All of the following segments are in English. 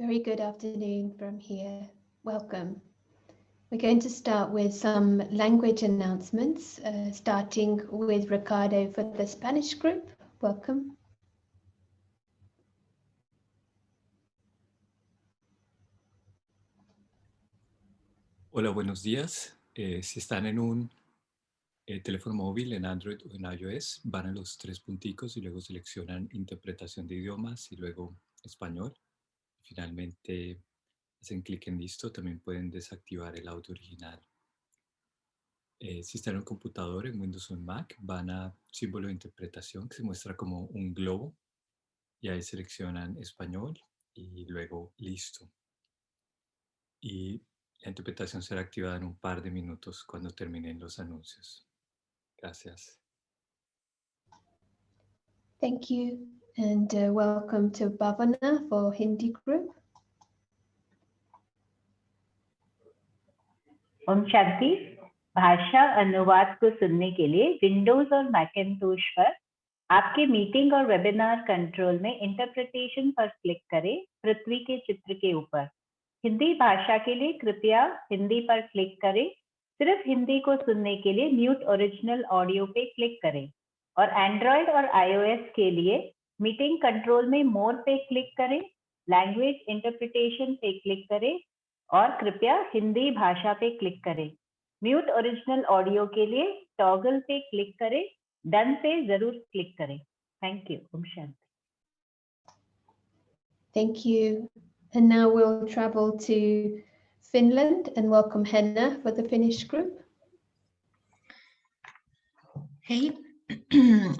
Very good afternoon from here. Welcome. We're going to start with some language announcements, starting with Ricardo for the Spanish group. Welcome. Hola, buenos días. Si están en un teléfono móvil, en Android o en iOS, van a los tres punticos y luego seleccionan interpretación de idiomas y luego español. Finalmente hacen clic en listo. También pueden desactivar el audio original. Si están en un computador, en Windows o en Mac, van a símbolo de interpretación que se muestra como un globo y ahí seleccionan español y luego listo. Y la interpretación será activada en un par de minutos cuando terminen los anuncios. Gracias. Thank you, and welcome to Bhavana for Hindi group. Om Shanti. भाषा अनुवाद को सुनने के लिए Windows और Macintosh पर आपके meeting और वेबिनार कंट्रोल में इंटरप्रिटेशन पर क्लिक करें पृथ्वी के चित्र के ऊपर। हिंदी भाषा के लिए कृपया हिंदी पर क्लिक करें। सिर्फ हिंदी को सुनने के लिए म्यूट ओरिजिनल ऑडियो पे क्लिक करें और एंड्रॉयड और आईओएस के लिए मीटिंग कंट्रोल में मोर पे क्लिक करें, लैंग्वेज इंटरप्रिटेशन पे क्लिक करें और कृपया हिंदी भाषा पे क्लिक करें। म्यूट ओरिजिनल ऑडियो के लिए टॉगल पे क्लिक करें, डन पे जरूर क्लिक करें। Thank you. ओम शांति। Thank you. And now we'll travel to Finland and welcome Henna for the Finnish group. Hei,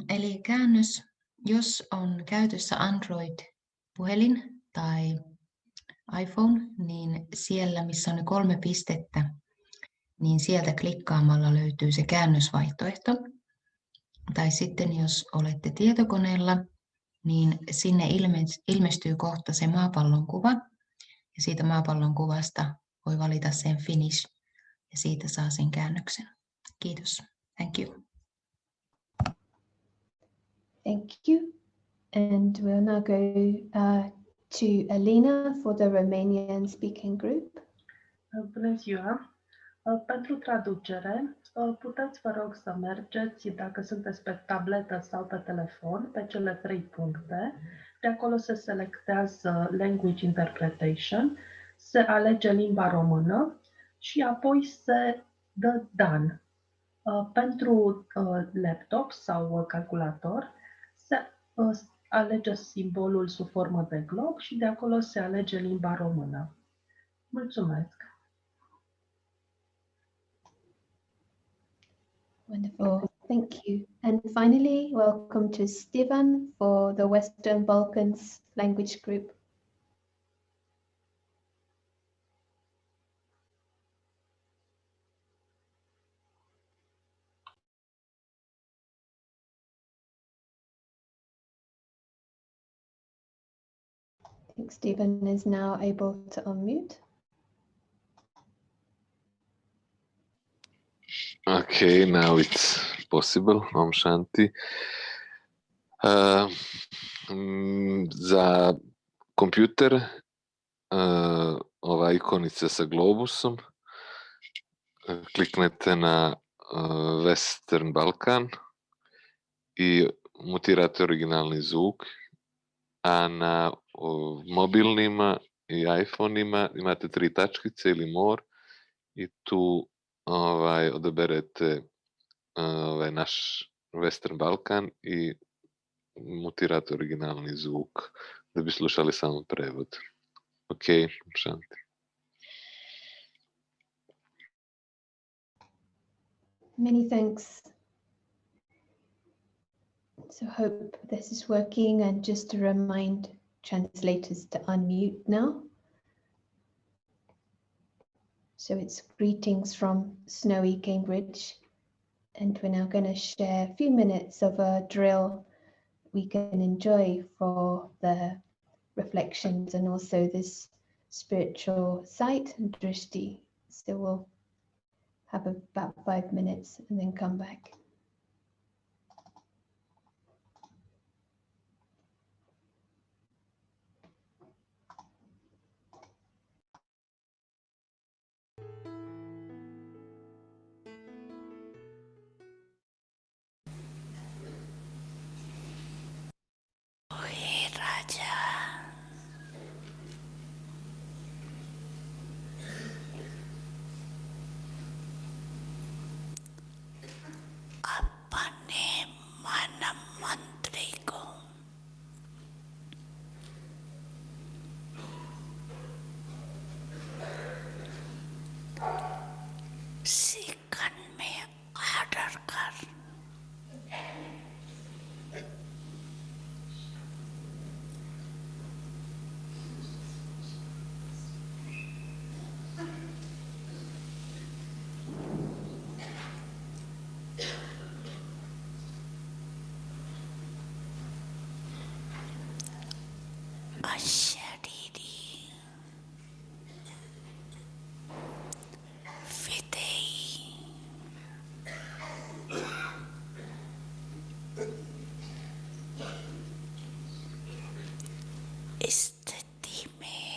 eli käännös, jos on käytössä Android-puhelin tai iPhone, niin siellä missä on ne 3 pistettä, niin sieltä klikkaamalla löytyy se käännösvaihtoehto. Tai sitten jos olette tietokoneella, niin sinne ilmestyy kohta se maapallon kuva ja siitä maapallon kuvasta voi valita sen Finnish ja siitä saa sen käännöksen. Kiitos. Thank you. Thank you. And we'll now go to Alina for the Romanian speaking group. Bună ziua! Pentru traducere, puteți, vă rog, să mergeți, dacă sunteți pe tabletă sau pe telefon, pe cele 3 puncte. De acolo se selectează Language Interpretation, se alege limba română și apoi se dă Done. Pentru laptop sau calculator, se alege simbolul sub formă de glob și de acolo se alege limba română. Mulțumesc! Wonderful, thank you. And finally, welcome to Steven for the Western Balkans language group. I think Stephen is now able to unmute. Okay, now it's possible. Om Shanti. Za kompjuter ova ikonica sa globusom, kliknete na Western Balkan i mutirate originalni zvuk, a na mobilnima i iPhone-ima imate 3 tačkice ili more i tu odaberete naš Western Balkan i mutirate originalni zvuk da bi slušali samo prevod. Ok, šanti. Many thanks. So hope this is working, and just to remind translators to unmute now. So it's greetings from snowy Cambridge, and we're now going to share a few minutes of a drill we can enjoy for the reflections and also this spiritual sight and drishti. So we'll have about 5 minutes and then come back. अपने मन मंत्री को second में order कर। अशरीरी विधेयी स्थिति में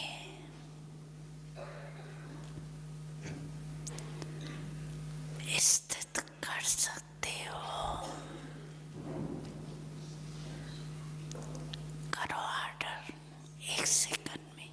स्थित कर सकते हो। करो ऑर्डर 1 सेकंड में।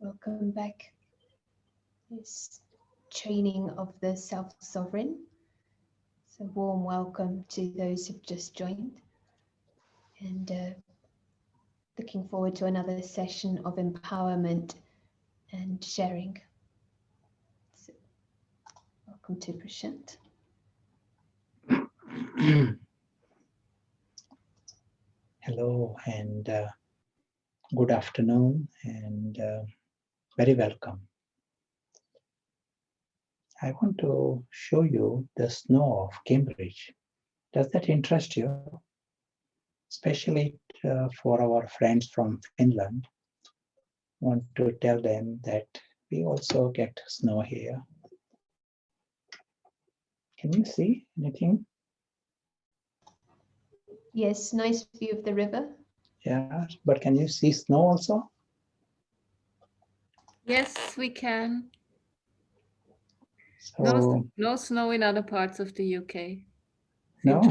Welcome back. This training of the self-sovereign. So warm welcome to those who've just joined, and looking forward to another session of empowerment and sharing. So, welcome to Prashant. Hello and good afternoon and very welcome. I want to show you the snow of Cambridge. Does that interest you? Especially for our friends from Finland. I want to tell them that we also get snow here. Can you see anything? Yes, nice view of the river. Yeah, but can you see snow also? Yes, we can. So, No snow in other parts of the UK. no?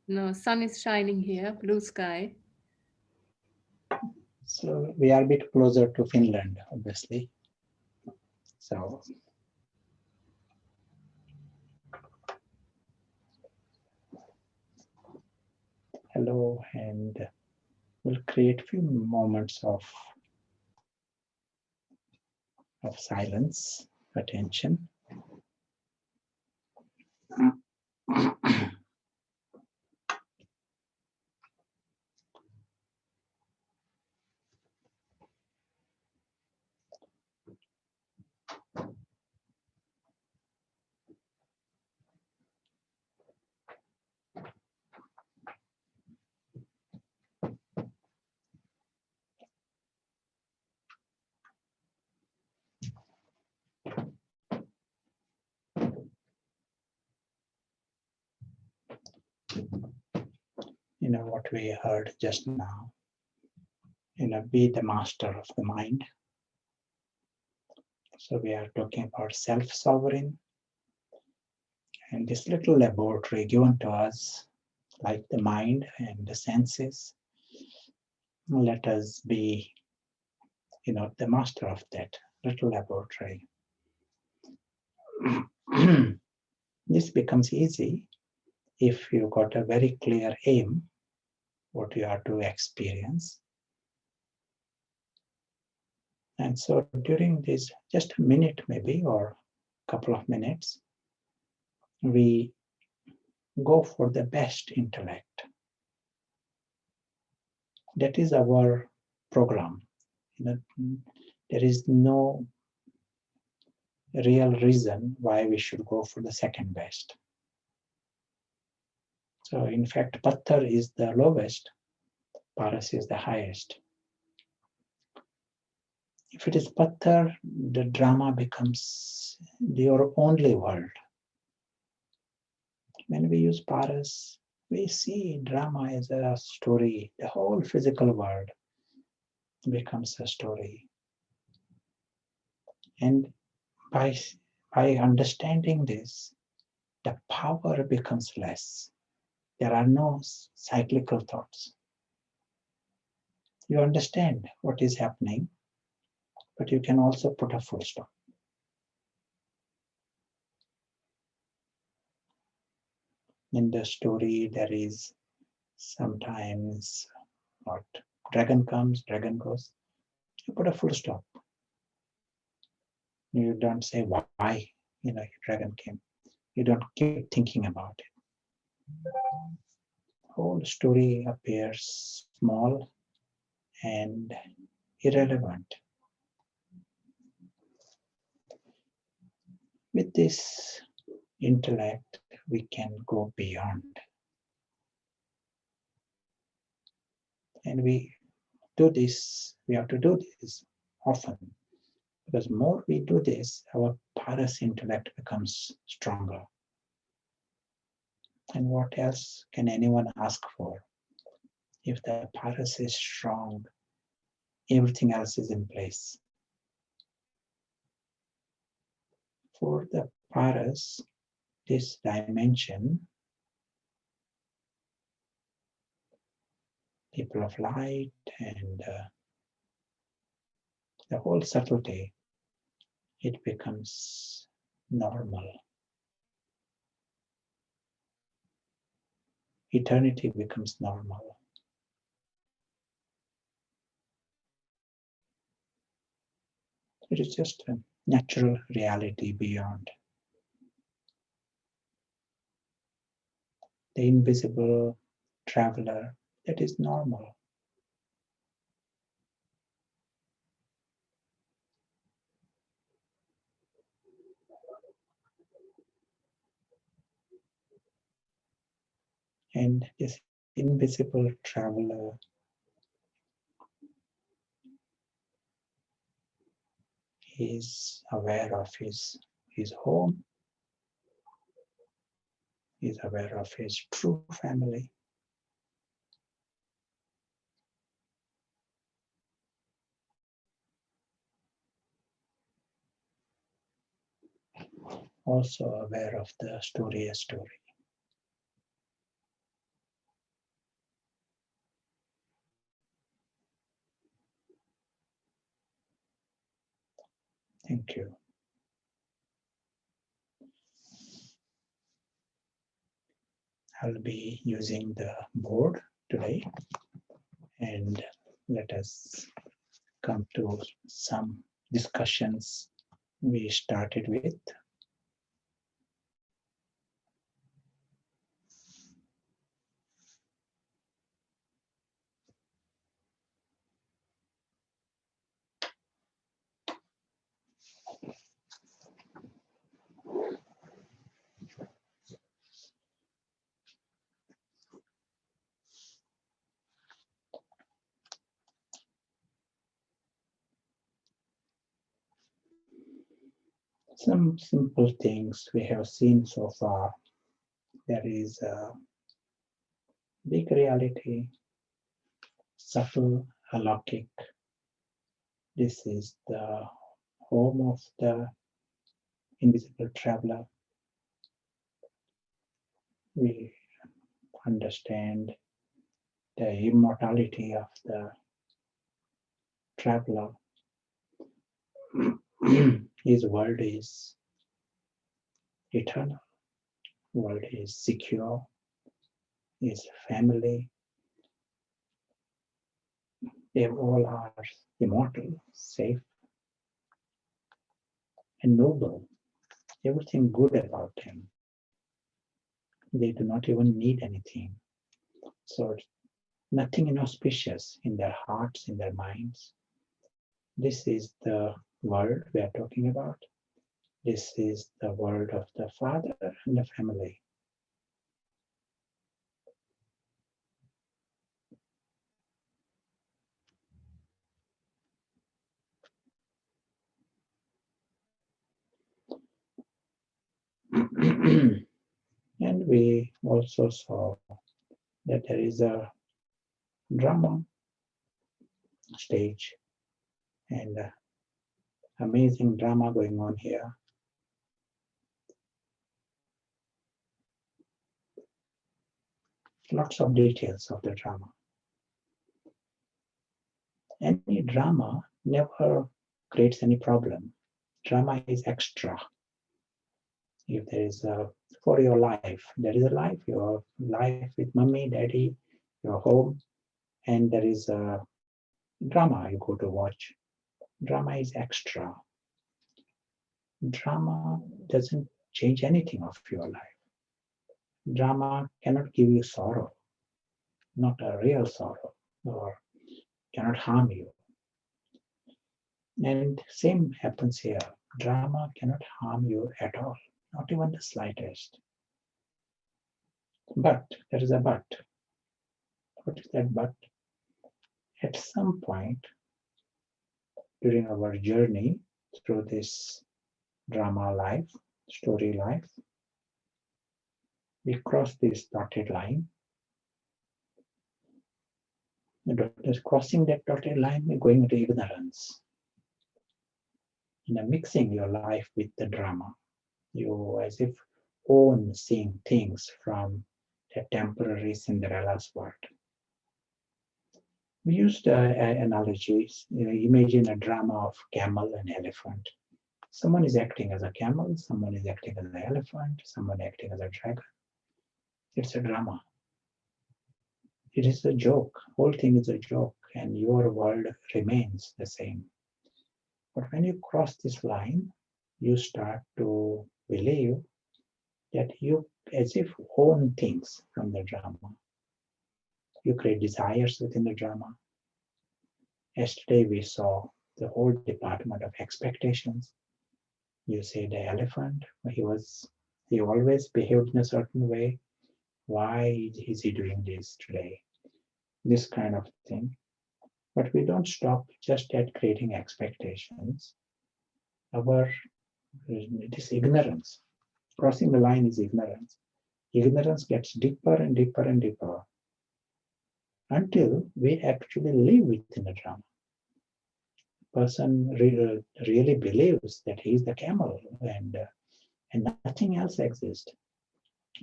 No, sun is shining here, blue sky. So we are a bit closer to Finland, obviously. So hello, and we'll create a few moments of silence, attention. You know what we heard just now. Be the master of the mind. So we are talking about self-sovereign, and this little laboratory given to us, like the mind and the senses. Let us be, the master of that little laboratory. This becomes easy if you got a very clear aim, what you are to experience. And so during this, just a minute maybe, or a couple of minutes, we go for the best intellect. That is our program. There is no real reason why we should go for the second best. So in fact, Patthar is the lowest, Paras is the highest. If it is Patthar, the drama becomes your only world. When we use Paras, we see drama as a story. The whole physical world becomes a story. And by understanding this, the power becomes less. There are no cyclical thoughts. You understand what is happening, but you can also put a full stop. In the story, there is sometimes what dragon comes, dragon goes. You put a full stop. You don't say why, dragon came. You don't keep thinking about it. Whole story appears small and irrelevant. With this intellect, we can go beyond. And we have to do this often. Because more we do this, our Paras intellect becomes stronger. And what else can anyone ask for? If the Paras is strong, everything else is in place. For the Paras, this dimension, people of light and the whole subtlety, it becomes normal. Eternity becomes normal. It is just a natural reality beyond. The invisible traveler, that is normal. And this invisible traveler is aware of his home, is aware of his true family. Also aware of the story. Thank you. I'll be using the board today, and let us come to some discussions we started with. Some simple things we have seen so far. There is a big reality, subtle, alokik. This is the home of the invisible traveler. We understand the immortality of the traveler. His world is eternal, world is secure, his family, they all are immortal, safe, and noble. Everything good about him. They do not even need anything. So nothing inauspicious in their hearts, in their minds. This is the world we are talking about. This is the world of the father and the family. And we also saw that there is a drama stage and amazing drama going on here. Lots of details of the drama. Any drama never creates any problem. Drama is extra. If there is for your life, there is a life, your life with mommy, daddy, your home, and there is a drama you go to watch. Drama is extra. Drama doesn't change anything of your life. Drama cannot give you sorrow, not a real sorrow, or cannot harm you. And same happens here. Drama cannot harm you at all, not even the slightest. But there is a but. What is that but? At some point during our journey through this drama life, story life, we cross this dotted line. Crossing that dotted line, we're going into ignorance. And mixing your life with the drama. You as if own seeing things from the temporary Cinderella's world. We used analogies. Imagine a drama of camel and elephant. Someone is acting as a camel, someone is acting as an elephant, someone acting as a dragon. It's a drama. It is a joke. Whole thing is a joke, and your world remains the same. But when you cross this line, you start to believe that you as if own things from the drama. You create desires within the drama. Yesterday we saw the whole department of expectations. You say the elephant, he always behaved in a certain way. Why is he doing this today? This kind of thing. But we don't stop just at creating expectations. It is ignorance. Crossing the line is ignorance. Ignorance gets deeper and deeper and deeper until we actually live within the drama. Person really believes that he is the camel and nothing else exists.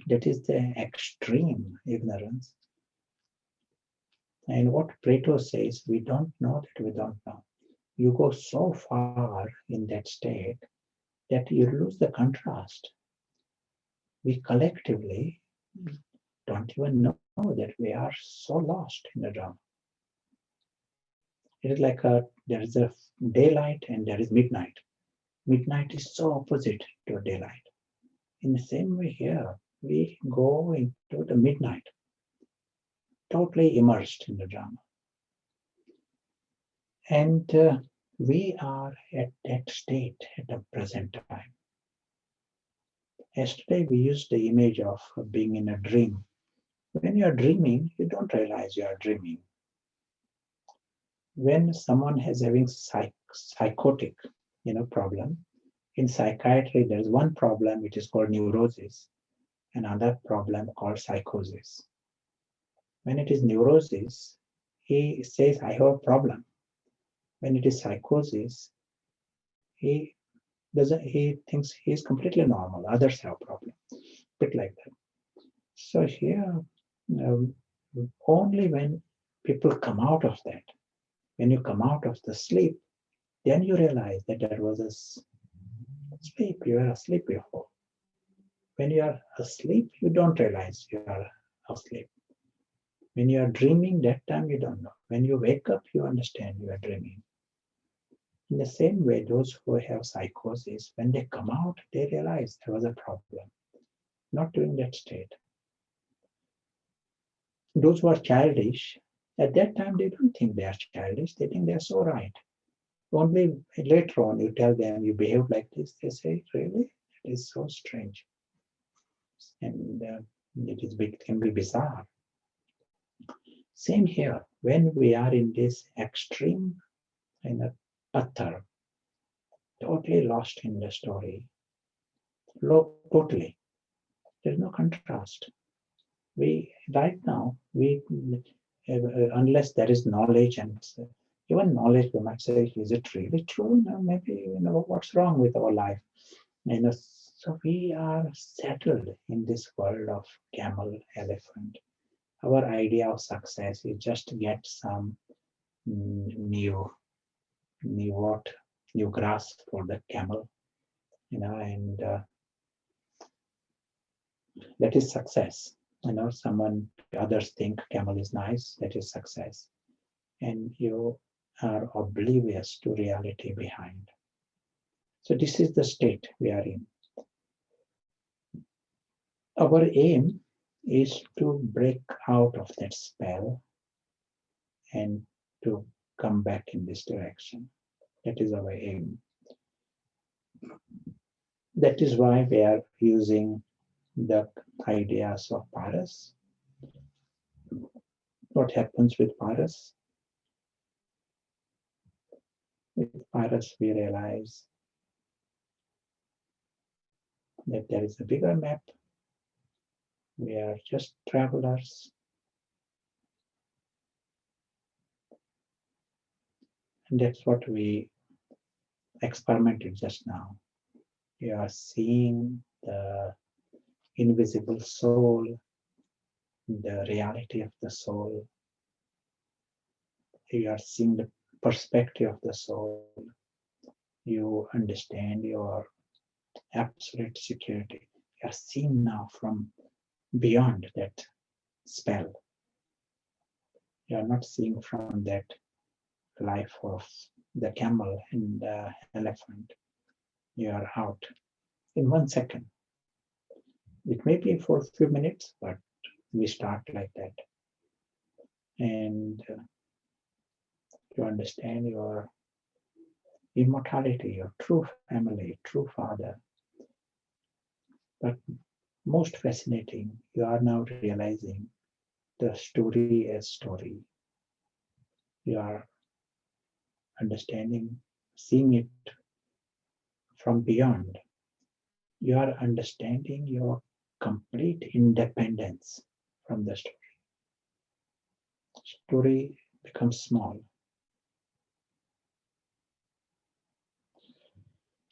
That is the extreme ignorance. And what Plato says, we don't know that we don't know. You go so far in that state that you lose the contrast. We collectively don't even know that we are so lost in the drama. It is like there is a daylight and there is midnight. Midnight is so opposite to daylight. In the same way here, we go into the midnight, totally immersed in the drama. And we are at that state at the present time. Yesterday, we used the image of being in a dream. When you are dreaming, you don't realize you are dreaming. When someone is having psychotic, problem, in psychiatry, there is one problem which is called neurosis, another problem called psychosis. When it is neurosis, he says, I have a problem. When it is psychosis, he thinks he is completely normal. Others have a problem. A bit like that. So here, only when people come out of that, when you come out of the sleep, then you realize that there was a sleep. You were asleep before. When you are asleep, you don't realize you are asleep. When you are dreaming, that time you don't know. When you wake up, you understand you are dreaming. In the same way, those who have psychosis, when they come out, they realize there was a problem. Not during that state. Those who are childish, at that time they don't think they are childish, they think they are so right. Only later on you tell them you behave like this, they say, really? It is so strange. And it can be bizarre. Same here, when we are in this extreme pathar, totally lost in the story, totally. There's no contrast. Right now, unless there is knowledge, and even knowledge, we might say, is it really true? Maybe, what's wrong with our life? So we are settled in this world of camel, elephant. Our idea of success is just to get some new grass for the camel, and that is success. Others think camel is nice, that is success. And you are oblivious to reality behind. So this is the state we are in. Our aim is to break out of that spell and to come back in this direction. That is our aim. That is why we are using the ideas of Paras. What happens with Paras? With Paras, we realize that there is a bigger map. We are just travelers. And that's what we experimented just now. We are seeing the invisible soul, the reality of the soul, You are seeing the perspective of the soul. You understand your absolute security. You are seeing now from beyond that spell. You are not seeing from that life of the camel and the elephant. You are out in 1 second. It may be for a few minutes, but we start like that. And you understand your immortality, your true family, true father. But most fascinating, you are now realizing the story as story. You are understanding, seeing it from beyond. You are understanding your complete independence from the story. Story becomes small.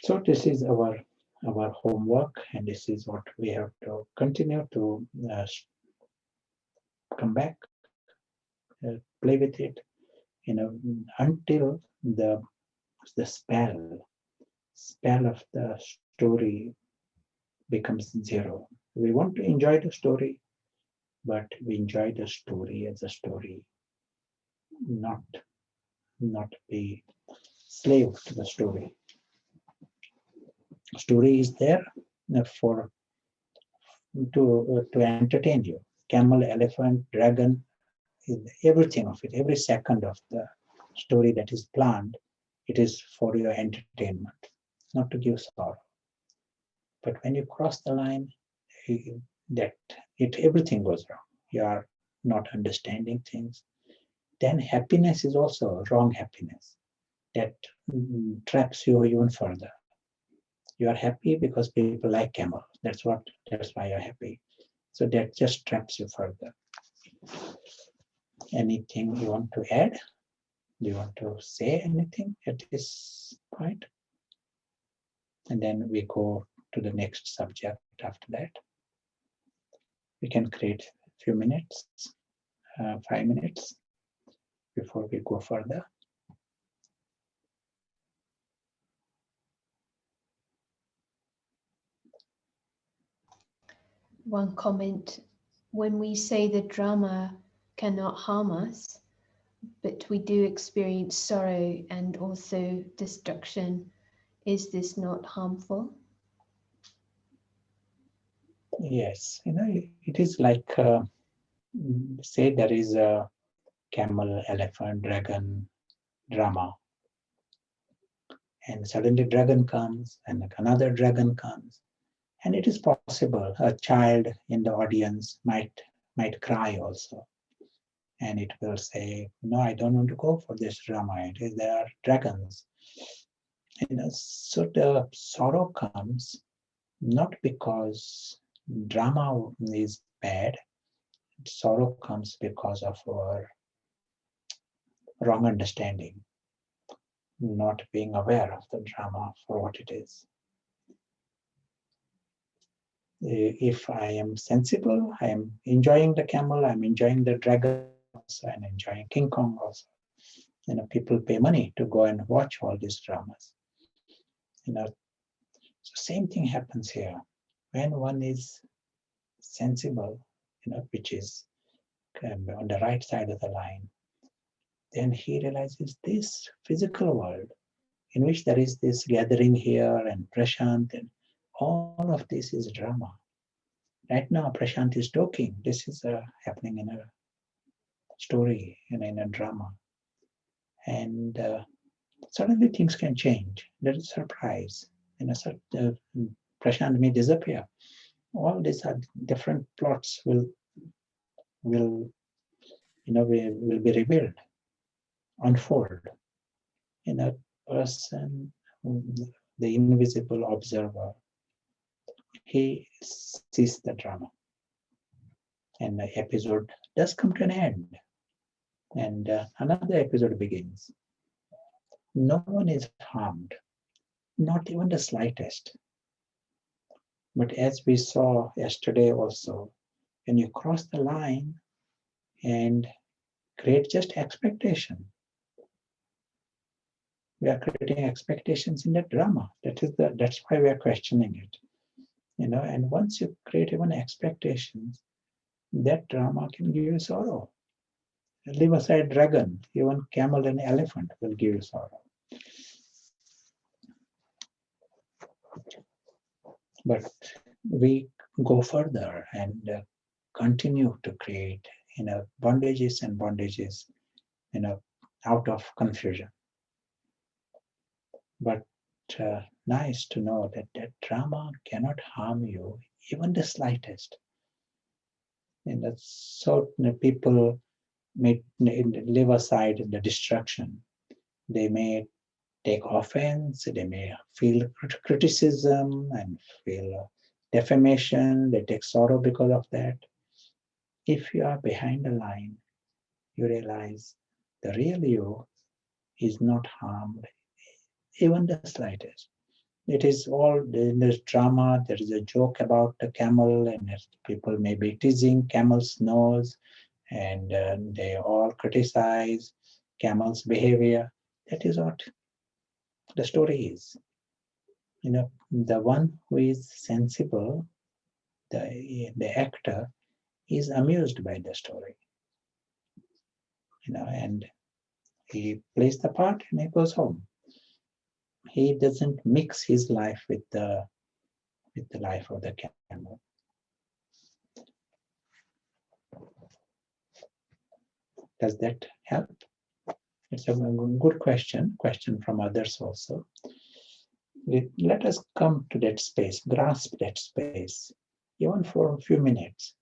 So this is our homework, and this is what we have to continue to come back, play with it, until the spell of the story becomes zero. We want to enjoy the story, but we enjoy the story as a story, not be slave to the story. Story is there for to entertain you. Camel, elephant, dragon, everything of it, every second of the story that is planned, it is for your entertainment, not to give sorrow. But when you cross the line, everything goes wrong. You are not understanding things. Then happiness is also wrong happiness that traps you even further. You are happy because people like camel. That's why you're happy. So that just traps you further. Anything you want to add? Do you want to say anything at this point? And then we go to the next subject after that. We can create a few minutes, 5 minutes before we go further. One comment, when we say the drama cannot harm us, but we do experience sorrow and also destruction, is this not harmful? Yes, it is like, say there is a camel, elephant, dragon drama. And suddenly dragon comes and another dragon comes. And it is possible a child in the audience might cry also. And it will say, no, I don't want to go for this drama. There are dragons. So the sorrow comes not because drama is bad. Sorrow comes because of our wrong understanding, not being aware of the drama for what it is. If I am sensible, I am enjoying the camel, I'm enjoying the dragon also, and enjoying King Kong also. People pay money to go and watch all these dramas. So same thing happens here. When one is sensible, which is on the right side of the line, then he realizes this physical world in which there is this gathering here and Prashant, and all of this is drama. Right now, Prashant is talking. This is happening in a story, in a drama. And suddenly things can change. There is a surprise. Prashant may disappear. All these are different plots will be revealed, unfold. In a person, the invisible observer, he sees the drama. And the episode does come to an end. And another episode begins. No one is harmed, not even the slightest. But as we saw yesterday also, when you cross the line and create just expectation, We are creating expectations in that drama. That's why we are questioning it. And once you create even expectations, that drama can give you sorrow. Leave aside dragon, even camel and elephant will give you sorrow. But we go further and continue to create, bondages and bondages, out of confusion. But nice to know that that drama cannot harm you, even the slightest. And that's so people may leave aside the destruction. They may take offense, they may feel criticism and feel defamation, they take sorrow because of that. If you are behind the line, you realize the real you is not harmed, even the slightest. It is all in this drama. There is a joke about the camel, and people may be teasing camel's nose, and they all criticize camel's behavior. That is what the story is. The one who is sensible, the actor, is amused by the story. And he plays the part and he goes home. He doesn't mix his life with the life of the camel. Does that help? It's a good question from others also. Let us come to that space, grasp that space, even for a few minutes.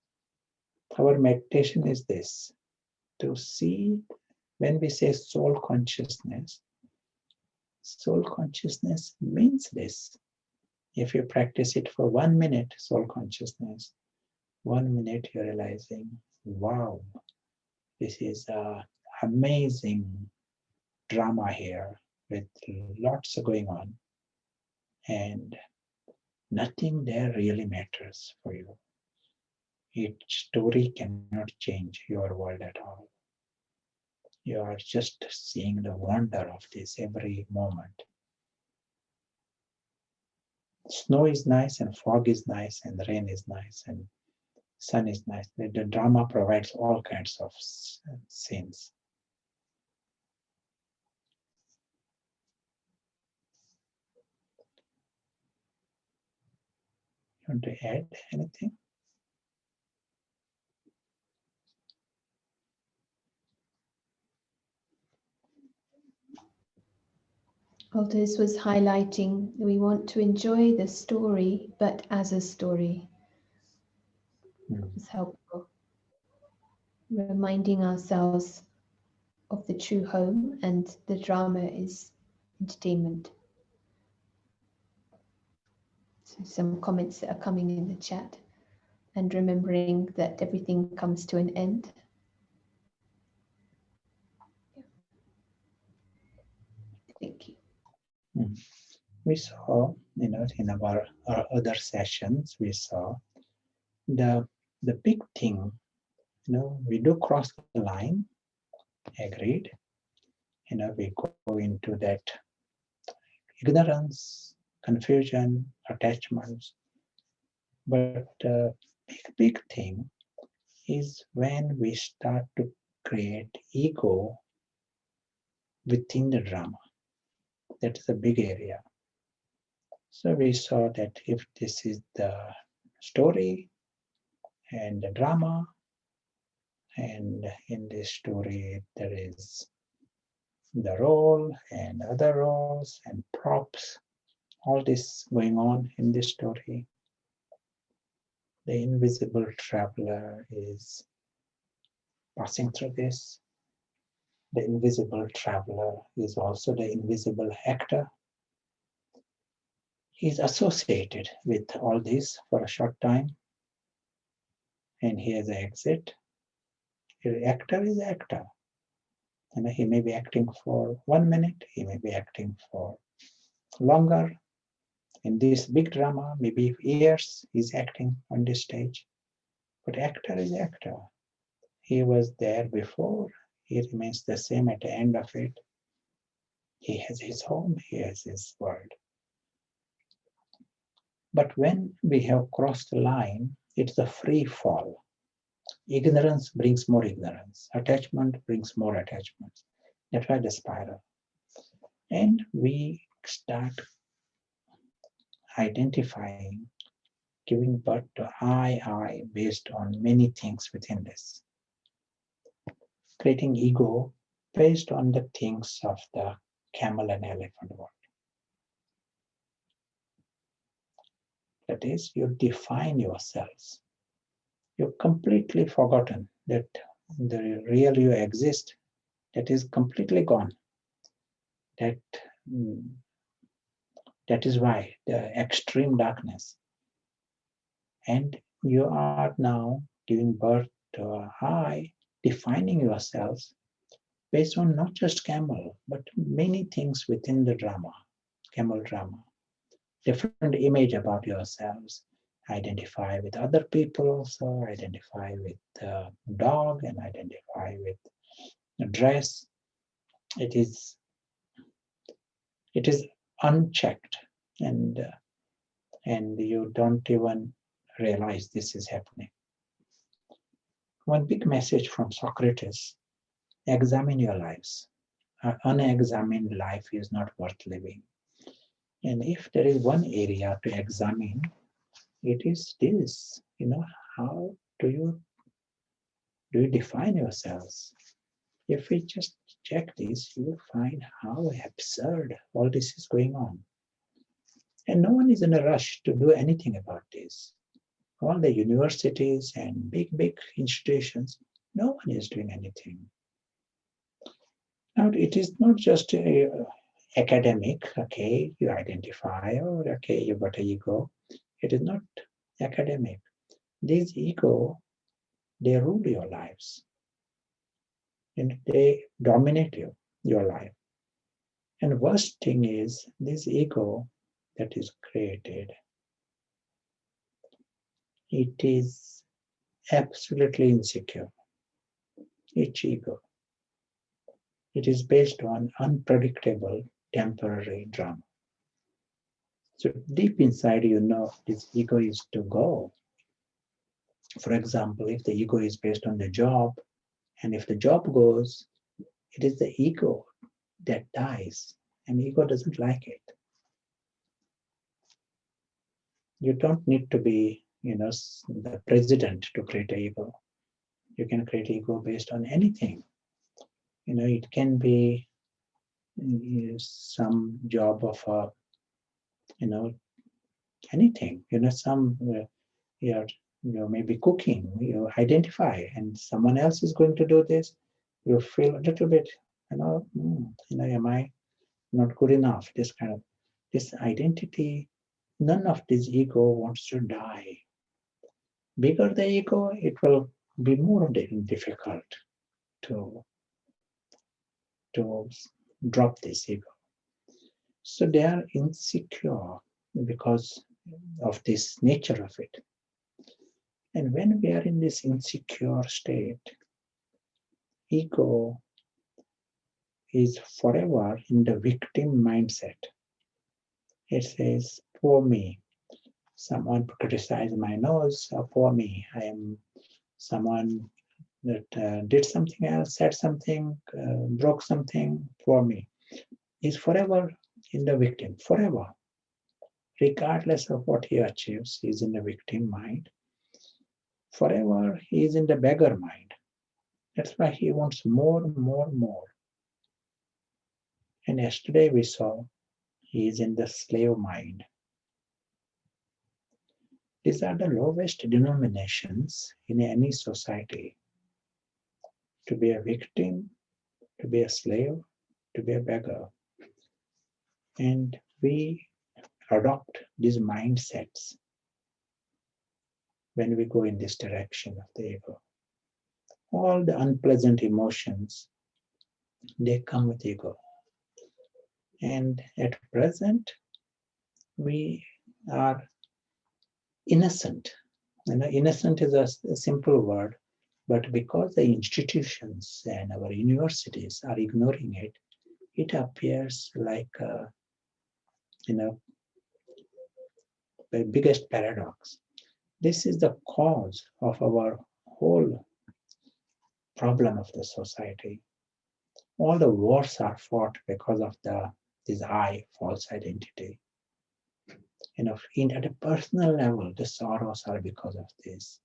Our meditation is this, to see when we say soul consciousness means this. If you practice it for 1 minute, soul consciousness, 1 minute you're realizing, wow, this is an amazing drama here with lots going on, and nothing there really matters for you. Each story cannot change your world at all. You are just seeing the wonder of this every moment. Snow is nice, and fog is nice, and rain is nice, and sun is nice. The drama provides all kinds of scenes. You want to add anything? Aldous was highlighting we want to enjoy the story, but as a story. It's helpful. Reminding ourselves of the true home, and the drama is entertainment. So some comments that are coming in the chat, and remembering that everything comes to an end. Thank you. We saw, in our other sessions, we saw the big thing. We do cross the line, agreed. We go into that ignorance, confusion, attachments. But the big thing is when we start to create ego within the drama. That is a big area. So we saw that if this is the story and the drama, and in this story there is the role and other roles and props, all this going on in this story. The invisible traveler is passing through this. The invisible traveler is also the invisible actor. He's associated with all this for a short time, and he has an exit. The actor is actor. And he may be acting for 1 minute, he may be acting for longer. In this big drama, maybe years he's acting on this stage. But actor is actor. He was there before, he remains the same at the end of it. He has his home, he has his world. But when we have crossed the line, it's a free fall. Ignorance brings more ignorance. Attachment brings more attachment. That's why the spiral. And we start identifying, giving birth to I based on many things within this. Creating ego based on the things of the camel and elephant world. That is, you define yourselves. You've completely forgotten that the real you exist. That is completely gone. That is why the extreme darkness. And you are now giving birth to a I, defining yourselves based on not just camel, but many things within the drama, camel drama. Different image about yourselves. Identify with other people, so identify with the dog and identify with the dress. It is unchecked, and you don't even realize this is happening. One big message from Socrates: examine your lives. An unexamined life is not worth living. And if there is one area to examine, it is this. How do you define yourselves? If we just check this, you will find how absurd all this is going on. And no one is in a rush to do anything about this. All the universities and big institutions, no one is doing anything. Now, it is not just academic, okay, you identify, or okay, you got an ego. It is not academic. This ego, they rule your lives. And they dominate your life. And worst thing is this ego that is created. It is absolutely insecure. Each ego. It is based on unpredictable temporary drama. So deep inside, this ego is to go. For example, if the ego is based on the job, and if the job goes, it is the ego that dies, and ego doesn't like it. You don't need to be, the president to create an ego. You can create ego based on anything. It can be some job of anything. Some maybe cooking. You identify, and someone else is going to do this. You feel a little bit, am I not good enough? This identity. None of this ego wants to die. Bigger the ego, it will be more difficult to drop this ego. So they are insecure because of this nature of it. And when we are in this insecure state, ego is forever in the victim mindset. It says, poor me. Someone criticized my nose, poor me. I am someone that did something else, said something, broke something, poor me. Is forever in the victim, forever. Regardless of what he achieves, he is in the victim mind. Forever, he is in the beggar mind. That's why he wants more. And yesterday we saw he is in the slave mind. These are the lowest denominations in any society. To be a victim, to be a slave, to be a beggar. And we adopt these mindsets when we go in this direction of the ego. All the unpleasant emotions, they come with ego. And at present, we are innocent. Innocent is a simple word, but because the institutions and our universities are ignoring it, it appears like the biggest paradox. This is the cause of our whole problem of the society. All the wars are fought because of this I, false identity. At a personal level, the sorrows are because of this.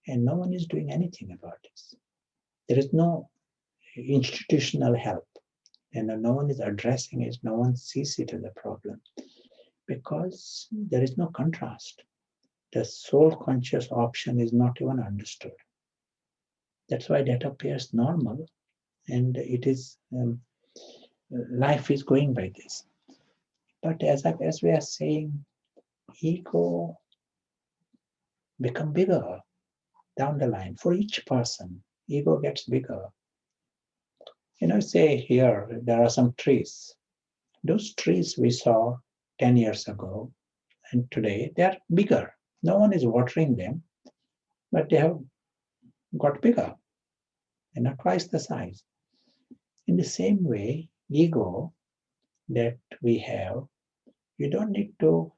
And no one is doing anything about this. There is no institutional help. And no one is addressing it. No one sees it as a problem. Because there is no contrast. The soul conscious option is not even understood. That's why that appears normal. And it is, life is going by this. But as we are saying, ego become bigger down the line for each person. Ego gets bigger. Say here, there are some trees. Those trees we saw 10 years ago, and today they are bigger. No one is watering them, but they have got bigger, twice the size. In the same way, ego that we have, you don't need to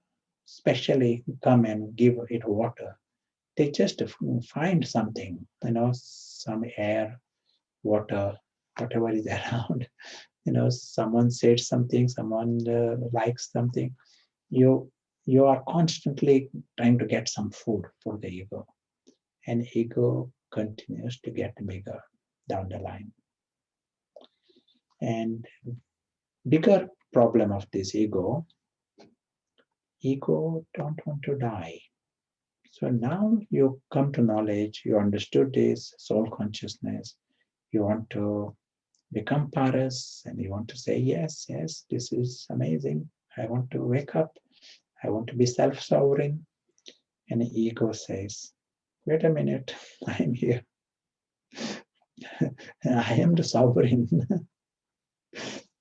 specially come and give it water. They just find something, some air, water, whatever is around. Someone said something, someone likes something. You are constantly trying to get some food for the ego, and ego continues to get bigger down the line. And bigger problem of this ego don't want to die. So now you come to knowledge, you understood this soul consciousness, you want to become paras, and you want to say, yes, this is amazing. I want to wake up. I want to be self-sovereign. And the ego says, wait a minute, I'm here. I am the sovereign.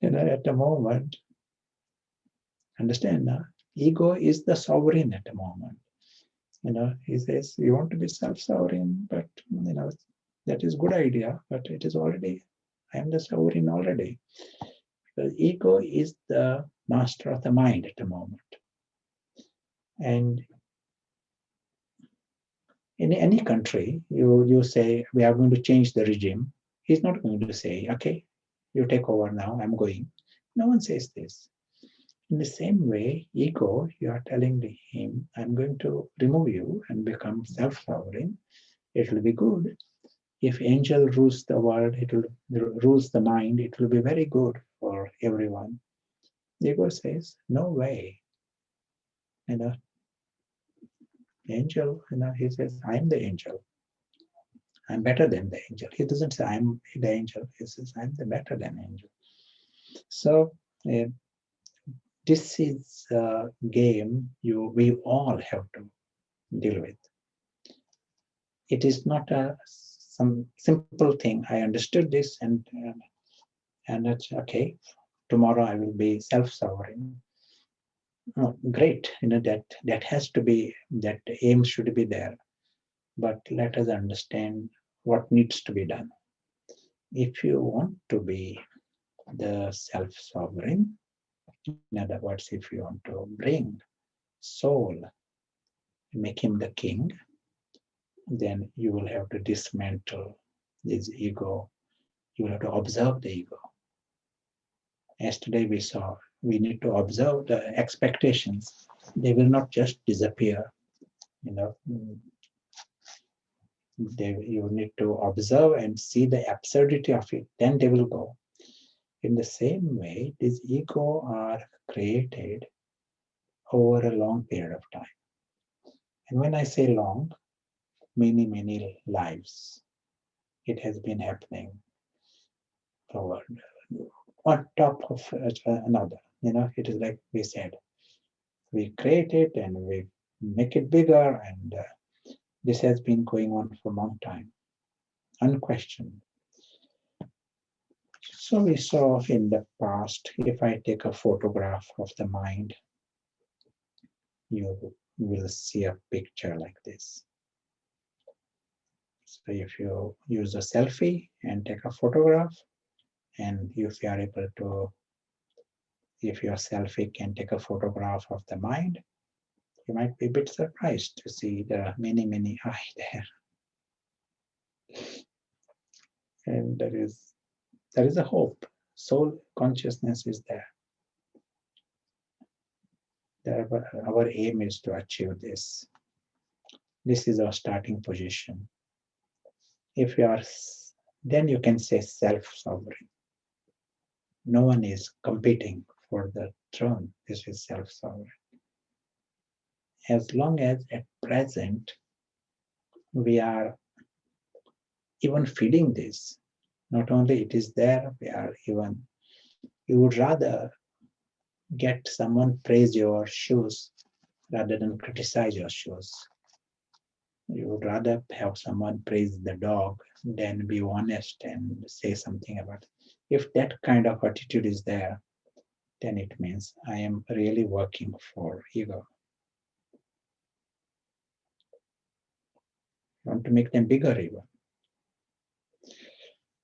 At the moment. Understand now? Ego is the sovereign at the moment. He says, you want to be self-sovereign, but that is good idea, but it is already, I am the sovereign already. Because ego is the master of the mind at the moment. And in any country, you say, we are going to change the regime. He's not going to say, okay, you take over now, I'm going. No one says this. In the same way, ego, you are telling him, I'm going to remove you and become self-sovereign. It will be good. If angel rules the world, it will rules the mind, it will be very good for everyone. Ego says, no way. Angel, he says, I'm the angel. I'm better than the angel. He doesn't say I'm the angel. He says, I'm the better than angel. So this is a game we all have to deal with. It is not some simple thing. I understood this, and that's okay. Tomorrow I will be self-sovereign. Oh, great, that has to be, that aim should be there. But let us understand what needs to be done. If you want to be the self-sovereign, in other words, if you want to bring soul, make him the king, then you will have to dismantle this ego. You will have to observe the ego. Yesterday we saw, we need to observe the expectations. They will not just disappear. You need to observe and see the absurdity of it, then they will go. In the same way, these ego are created over a long period of time. And when I say long, many lives, it has been happening forward, on top of another. It is like we said, we create it and we make it bigger, and this has been going on for a long time, unquestioned. So we saw in the past, if I take a photograph of the mind, you will see a picture like this. So if you use a selfie and take a photograph And if you are able to, if your selfie can take a photograph of the mind, you might be a bit surprised to see there are many, many eyes there. And there is a hope. Soul consciousness is there. Our aim is to achieve this. This is our starting position. If you are, then you can say self-sovereign. No one is competing for the throne. This is self-sovereign. As long as at present we are even feeding this, not only it is there, we are even, you would rather get someone praise your shoes rather than criticize your shoes. You would rather have someone praise the dog than be honest and say something about it. If that kind of attitude is there, then it means I am really working for ego. I want to make them bigger even.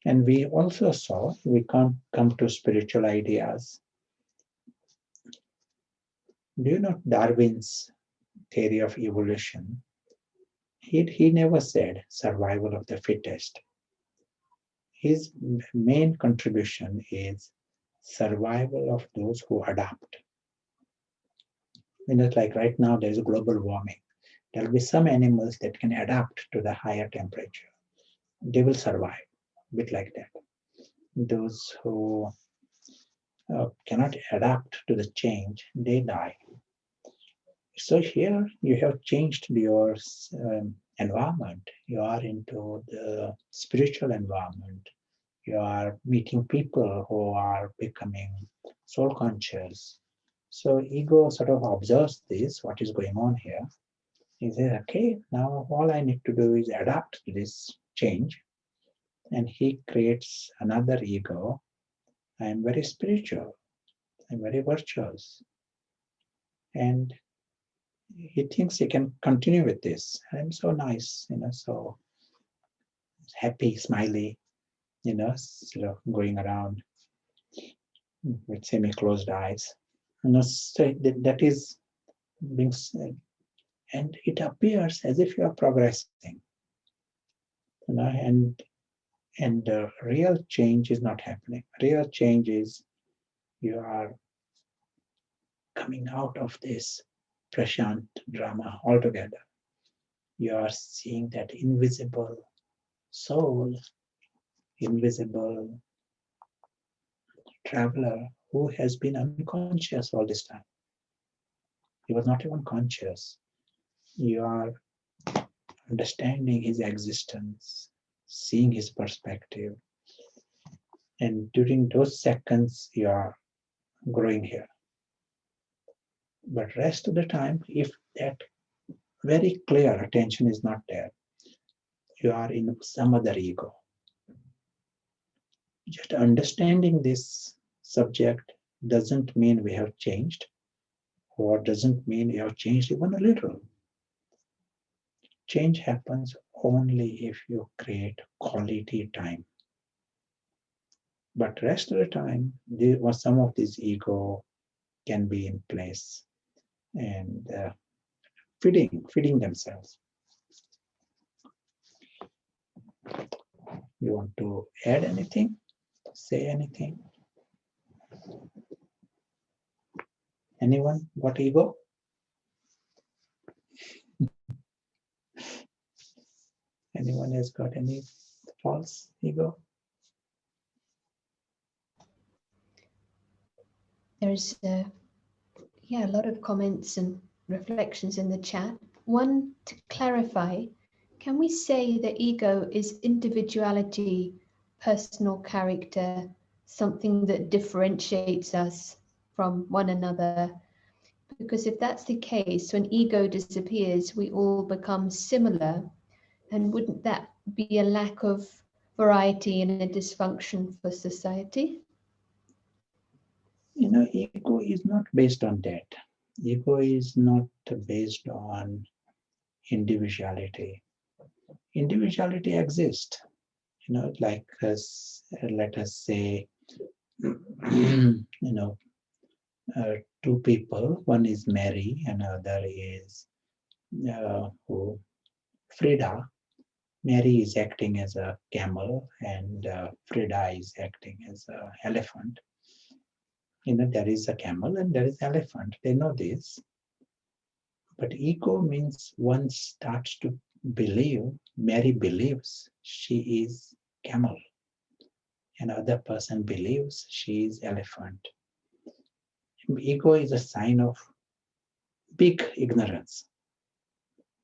And we also saw we can't come to spiritual ideas. Do you know Darwin's theory of evolution? He never said survival of the fittest. His main contribution is survival of those who adapt. Like right now, there is global warming. There will be some animals that can adapt to the higher temperature. They will survive, a bit like that. Those who cannot adapt to the change, they die. So here you have changed your environment. You are into the spiritual environment. You are meeting people who are becoming soul conscious. So ego sort of observes this, what is going on here. He says, okay, now all I need to do is adapt to this change. And he creates another ego. I am very spiritual. I'm very virtuous. And he thinks he can continue with this. I'm so nice, so happy, smiley, sort of going around with semi-closed eyes. So that is being said. And it appears as if you are progressing. And real change is not happening. Real change is you are coming out of this Prashant drama altogether. You are seeing that invisible soul, invisible traveler who has been unconscious all this time. He was not even conscious. You are understanding his existence, seeing his perspective. And during those seconds, you are growing here. But rest of the time, if that very clear attention is not there, you are in some other ego. Just understanding this subject doesn't mean we have changed, or doesn't mean you have changed even a little. Change happens only if you create quality time. But rest of the time, some of this ego can be in place and feeding themselves. You want to add anything? Say anything? Anyone got ego? Anyone has got any false ego? There's a lot of comments and reflections in the chat. One, to clarify, can we say that ego is individuality, personal character, something that differentiates us from one another? Because if that's the case, when ego disappears, we all become similar. And wouldn't that be a lack of variety and a dysfunction for society? Ego is not based on that. Ego is not based on individuality. Individuality exists. Like let us say you know, two people. One is Mary, and other is Frida. Mary is acting as a camel, and Frida is acting as an elephant. There is a camel and there is elephant. They know this. But ego means one starts to believe, Mary believes she is camel. Another person believes she is elephant. Ego is a sign of big ignorance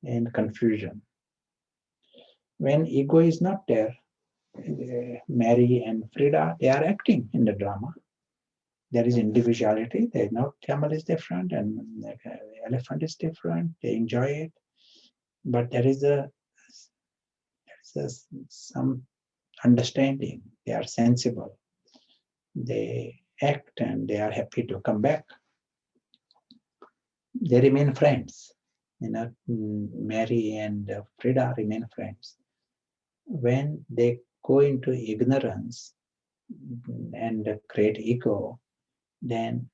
and confusion. When ego is not there, Mary and Frida, they are acting in the drama. There is individuality. They know camel is different and elephant is different. They enjoy it. But there is some understanding. They are sensible. They act and they are happy to come back. They remain friends. Mary and Frida remain friends. When they go into ignorance and create ego, then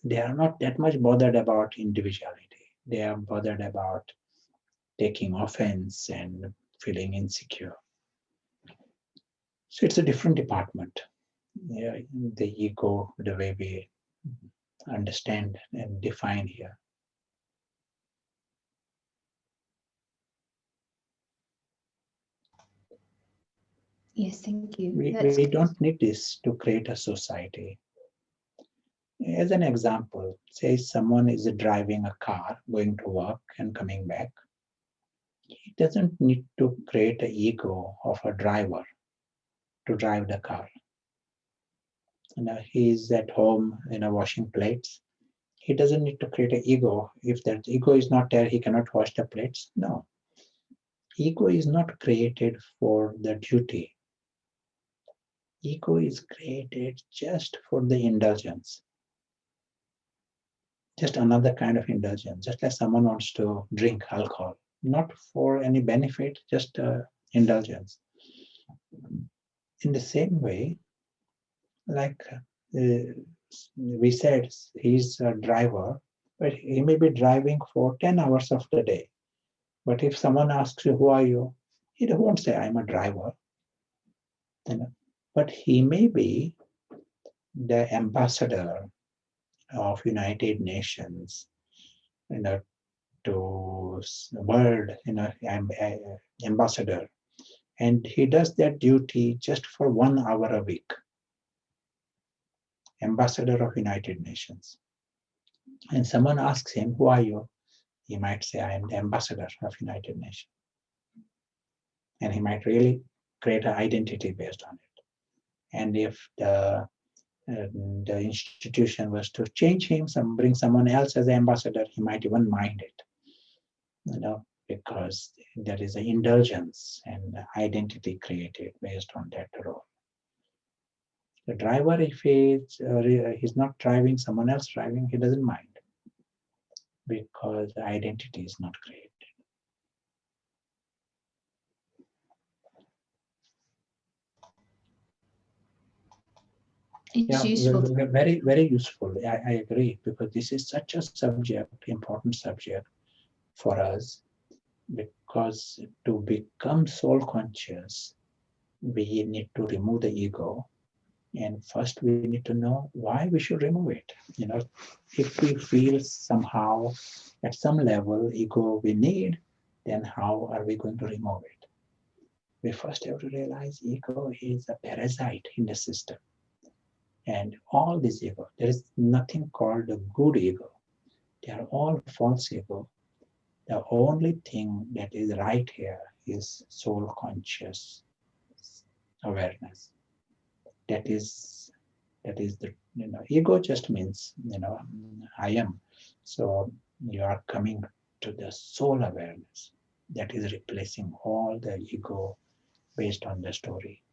they are not that much bothered about individuality. They are bothered about taking offense and feeling insecure. So it's a different department. The ego, the way we understand and define here. Yes, thank you. We don't need this to create a society. As an example, say someone is driving a car, going to work and coming back. He doesn't need to create an ego of a driver to drive the car. He's at home, washing plates. He doesn't need to create an ego. If that ego is not there, he cannot wash the plates. No. Ego is not created for the duty. Ego is created just for the indulgence. Just another kind of indulgence. Just like someone wants to drink alcohol, not for any benefit, just indulgence. In the same way, like we said, he's a driver, but he may be driving for 10 hours of the day. But if someone asks you, who are you? He won't say, I'm a driver. But he may be the ambassador of United Nations, to the world, ambassador. And he does that duty just for 1 hour a week. Ambassador of United Nations. And someone asks him, who are you? He might say, I am the ambassador of United Nations. And he might really create an identity based on it. And if the institution was to change him, bring someone else as an ambassador, he might even mind it, because there is an indulgence and identity created based on that role. The driver, if he's not driving, someone else driving, he doesn't mind, because the identity is not created. It's useful. Very, very useful. I agree, because this is such a subject, important subject for us, because to become soul conscious, we need to remove the ego. And first we need to know why we should remove it. If we feel somehow at some level ego we need, then how are we going to remove it? We first have to realize ego is a parasite in the system. And all this ego, there is nothing called a good ego. They are all false ego. The only thing that is right here is soul conscious awareness. That is the, ego just means, I am. So you are coming to the soul awareness that is replacing all the ego based on the story.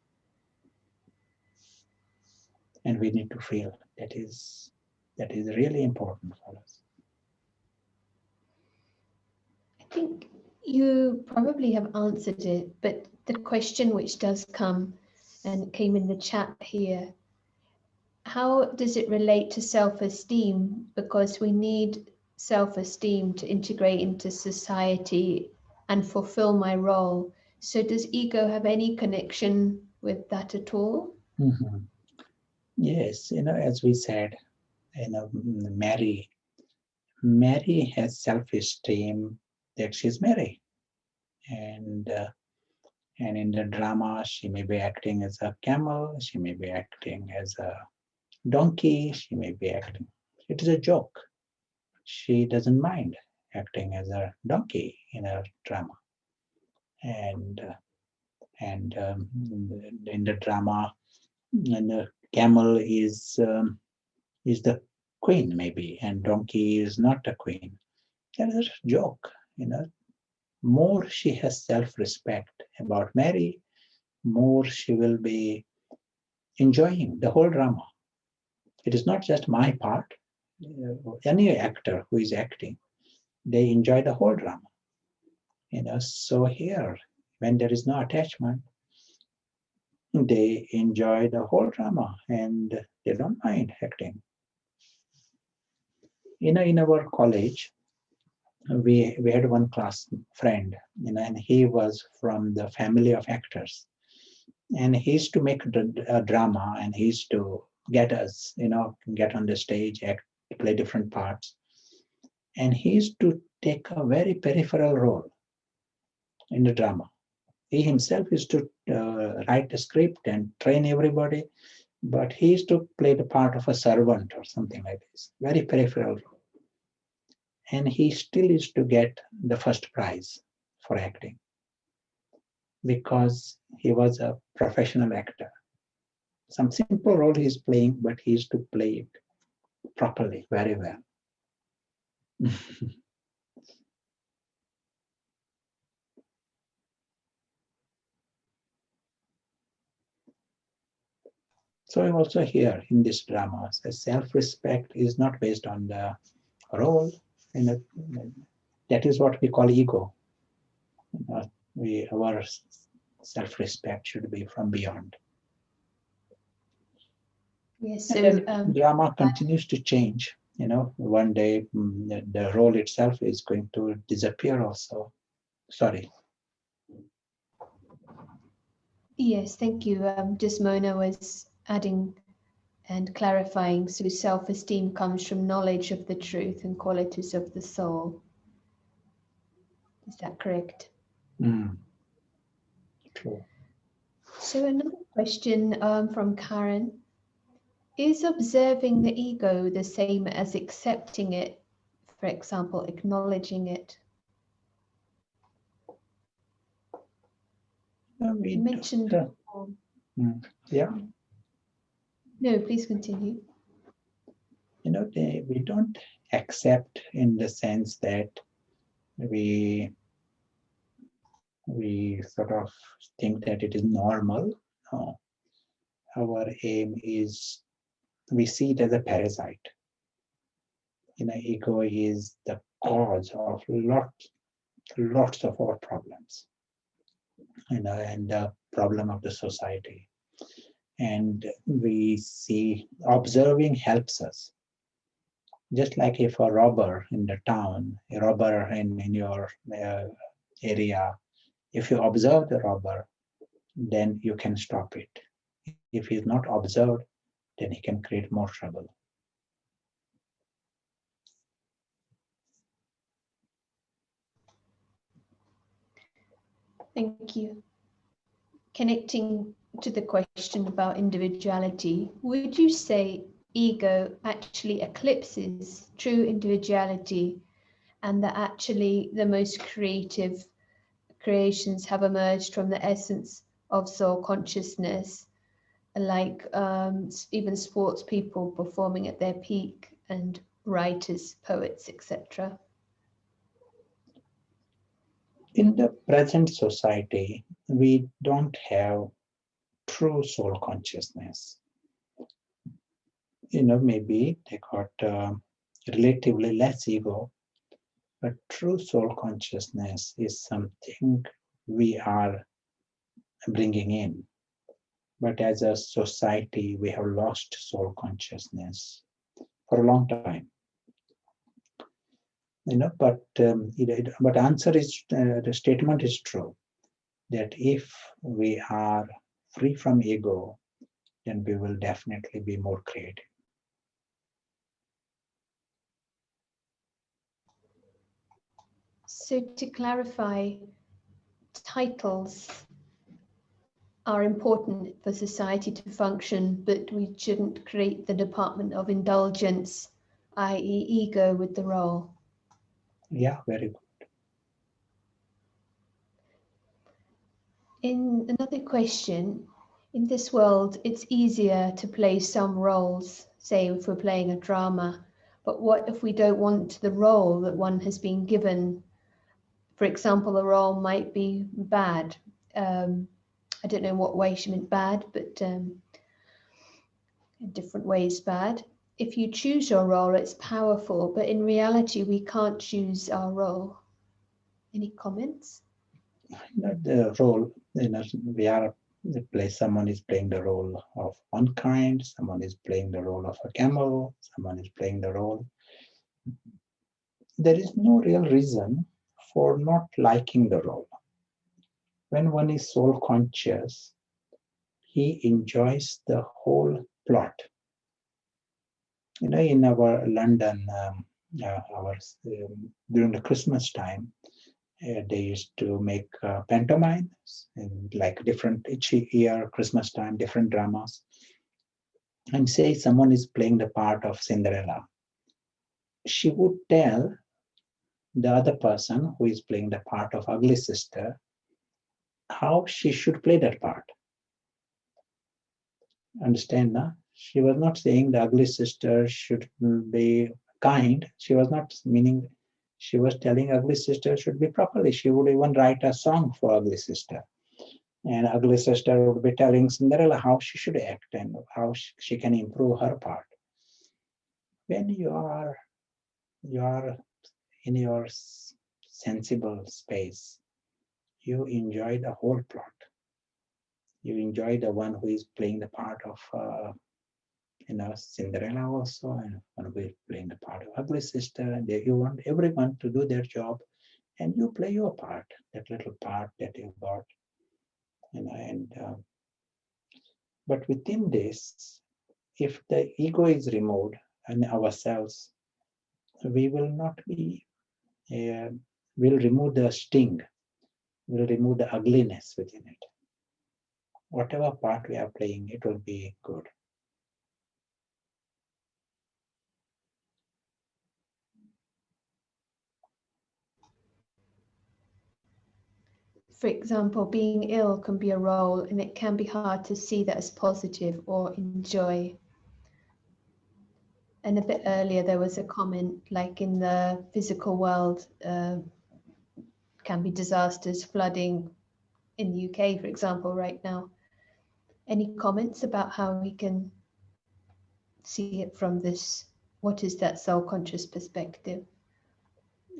And we need to feel that is really important for us. I think you probably have answered it, but the question which does come and came in the chat here, how does it relate to self-esteem? Because we need self-esteem to integrate into society and fulfill my role. So does ego have any connection with that at all? Mhm. Yes, as we said, Mary has self-esteem that she's Mary, and in the drama she may be acting as a camel, she may be acting as a donkey, she may be acting. It is a joke. She doesn't mind acting as a donkey in a drama, and in the drama, and the camel is the queen maybe, and donkey is not a queen. That is a joke, More she has self-respect about Mary, more she will be enjoying the whole drama. It is not just my part. Any actor who is acting, they enjoy the whole drama. So here, when there is no attachment, they enjoy the whole drama and they don't mind acting. In our college, we had one class friend, and he was from the family of actors, and he used to make a drama, and he used to get us, get on the stage, act, play different parts, and he used to take a very peripheral role in the drama. He himself used to write the script and train everybody, but he used to play the part of a servant or something like this, very peripheral role. And he still used to get the first prize for acting because he was a professional actor. Some simple role he's playing, but he used to play it properly, very well. So also here in this drama, self-respect is not based on the role. That is what we call ego. Our self-respect should be from beyond. Yes, And so drama continues to change. One day the role itself is going to disappear also. Sorry. yes, thank you. Just Mona was adding and clarifying, so self-esteem comes from knowledge of the truth and qualities of the soul. Is that correct? True. So another question from Karen. Is observing the ego the same as accepting it? For example, acknowledging it? We You mentioned... yeah. No, please continue. We don't accept in the sense that we sort of think that it is normal. No. Our aim is, we see it as a parasite. Ego is the cause of lots of our problems, and the problem of the society. And we see observing helps us. Just like if a robber in the town, a robber in your area, if you observe the robber, then you can stop it. If he's not observed, then he can create more trouble. Thank you. Connecting to the question about individuality, would you say ego actually eclipses true individuality, and that actually the most creative creations have emerged from the essence of soul consciousness, like even sports people performing at their peak and writers, poets, etc.? In the present society, we don't have true soul consciousness. Maybe they got relatively less ego, but true soul consciousness is something we are bringing in. But as a society, we have lost soul consciousness for a long time. But answer is the statement is true, that if we are free from ego, then we will definitely be more creative. So to clarify, titles are important for society to function, but we shouldn't create the department of indulgence, i.e. ego, with the role. Yeah, very good. In another question, in this world, it's easier to play some roles, say if we're playing a drama, but what if we don't want the role that one has been given? For example, a role might be bad. I don't know what way she meant bad, but in different ways bad. If you choose your role, it's powerful, but in reality, we can't choose our role. Any comments? The role, someone is playing the role of one kind, someone is playing the role of a camel, someone is playing the role. There is no real reason for not liking the role. When one is soul conscious, he enjoys the whole plot. In our London, during the Christmas time, they used to make pantomimes, and like different each year, Christmas time, different dramas. And say someone is playing the part of Cinderella, she would tell the other person who is playing the part of ugly sister how she should play that part. Understand now? She was not saying the ugly sister should be kind. She was not meaning, she was telling ugly sister should be properly. She would even write a song for ugly sister. And ugly sister would be telling Cinderella how she should act and how she can improve her part. When you are in your sensible space, you enjoy the whole plot. You enjoy the one who is playing the part of Cinderella also, and one who is playing the part of ugly sister, and you want everyone to do their job, and you play your part, that little part that you got. But within this, if the ego is removed and ourselves, we will not be, we'll remove the sting, we'll remove the ugliness within it. Whatever part we are playing, it will be good. For example, being ill can be a role, and it can be hard to see that as positive or enjoy. And a bit earlier, there was a comment like in the physical world, can be disasters, flooding in the UK, for example, right now. Any comments about how we can see it from this, what is that soul conscious perspective?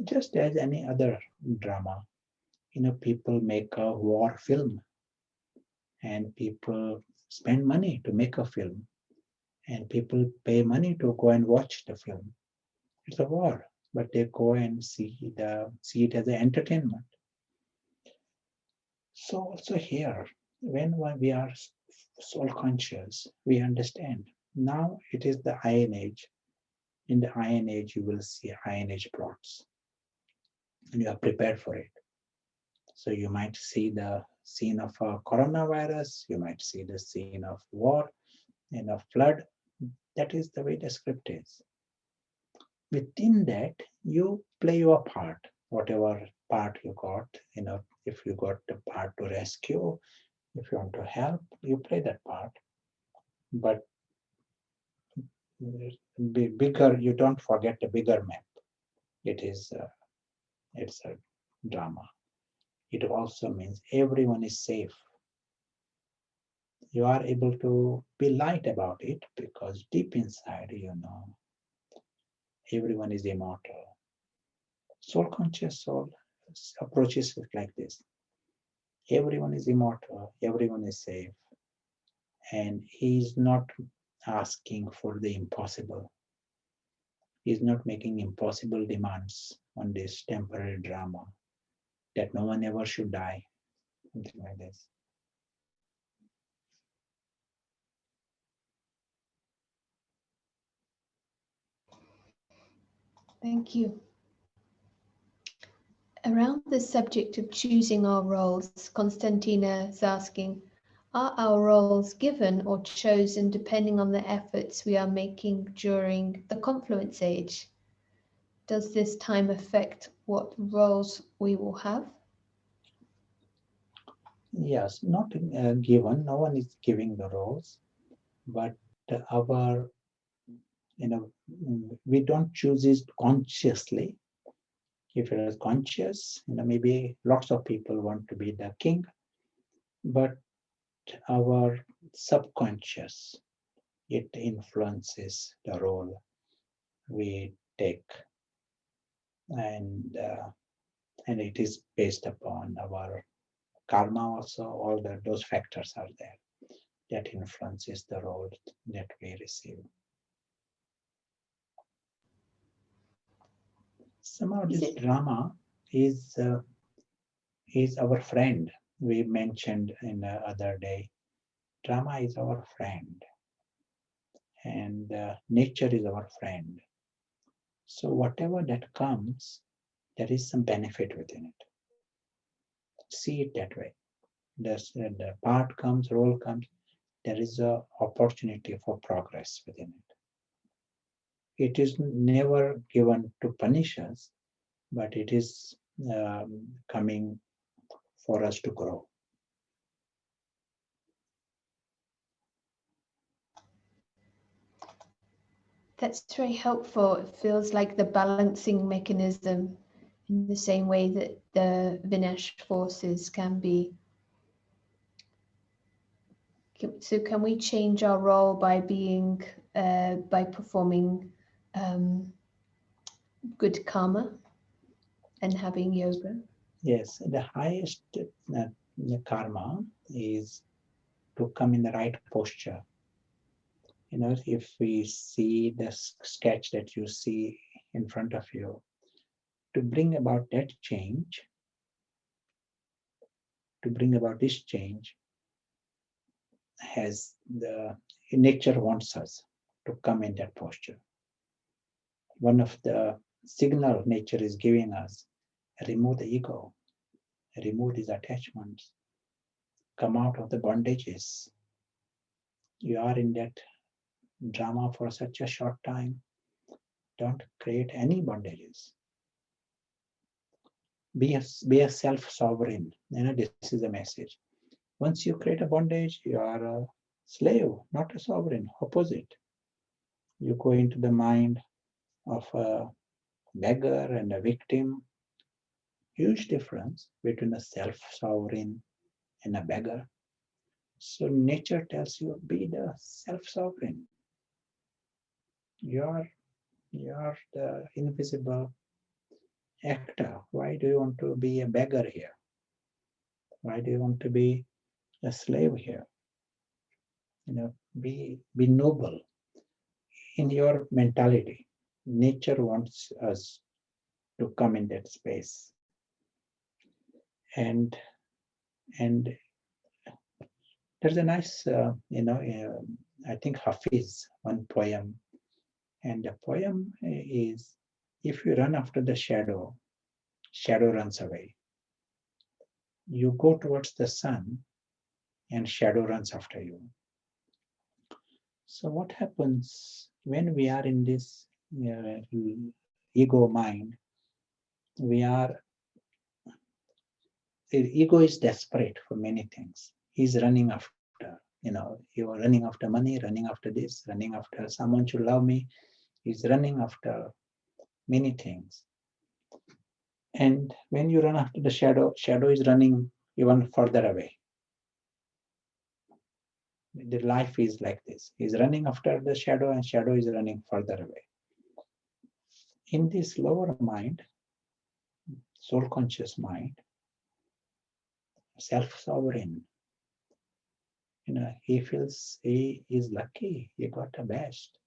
Just as any other drama, people make a war film, and people spend money to make a film, and people pay money to go and watch the film. It's a war, but they go and see it as an entertainment. So also here, when we are soul conscious, we understand. Now it is the Iron Age. In the Iron Age, you will see Iron Age plots, and you are prepared for it. So you might see the scene of a coronavirus, you might see the scene of war and of flood. That is the way the script is. Within that, you play your part, whatever part you got. If you got the part to rescue, if you want to help, you play that part. But bigger, you don't forget the bigger map. It's a drama. It also means everyone is safe. You are able to be light about it because deep inside, everyone is immortal. Soul conscious soul approaches it like this. Everyone is immortal, everyone is safe. And he is not asking for the impossible. He is not making impossible demands on this temporary drama that no one ever should die, something like this. Thank you. Around the subject of choosing our roles, Konstantina is asking, are our roles given or chosen depending on the efforts we are making during the confluence age? Does this time affect what roles we will have? Yes, not given, no one is giving the roles, but our, we don't choose it consciously. If it is conscious, maybe lots of people want to be the king, but our subconscious, it influences the role we take, and it is based upon our karma also. All those factors are there that influences the role that we receive. Somehow this drama is our friend. We mentioned in the other day, drama is our friend, and nature is our friend. So whatever that comes, there is some benefit within it. See it that way. The part comes, role comes, there is an opportunity for progress within it. It is never given to punish us, but it is coming for us to grow. That's very helpful. It feels like the balancing mechanism in the same way that the Vinesh forces can be. So can we change our role by being, by performing good karma and having yoga? Yes, the highest karma is to come in the right posture. If we see the sketch that you see in front of you, to bring about that change, to bring about this change, has the nature wants us to come in that posture. One of the signal nature is giving us, remove the ego, remove these attachments, come out of the bondages. You are in that drama for such a short time. Don't create any bondages. Be a self-sovereign. This is the message. Once you create a bondage, you are a slave, not a sovereign. Opposite. You go into the mind of a beggar and a victim. Huge difference between a self-sovereign and a beggar. So nature tells you, be the self-sovereign. You are the invisible actor. Why do you want to be a beggar here? Why do you want to be a slave here? Be noble in your mentality. Nature wants us to come in that space. And there's a nice, I think Hafiz, one poem. And the poem is, if you run after the shadow, shadow runs away. You go towards the sun, and shadow runs after you. So what happens when we are in this ego mind? The ego is desperate for many things. He's running after, you're running after money, running after this, running after someone to love me. He's running after many things. And when you run after the shadow, shadow is running even further away. The life is like this. He's running after the shadow, and shadow is running further away. In this lower mind, soul conscious mind, self-sovereign, he feels he is lucky. He got the best.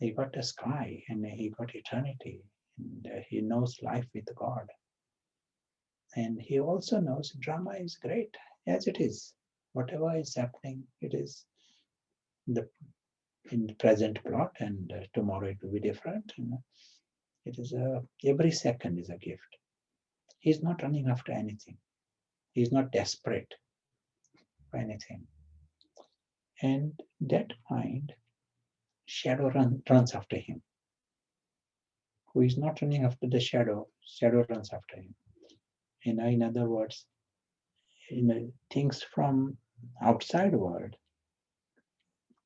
He got the sky and he got eternity. And he knows life with God. And he also knows drama is great as it is. Whatever is happening, it is in the present plot, and tomorrow it will be different. It is every second is a gift. He's not running after anything. He's not desperate for anything. And that mind, shadow runs after him. Who is not running after the shadow, shadow runs after him. In other words, things from outside world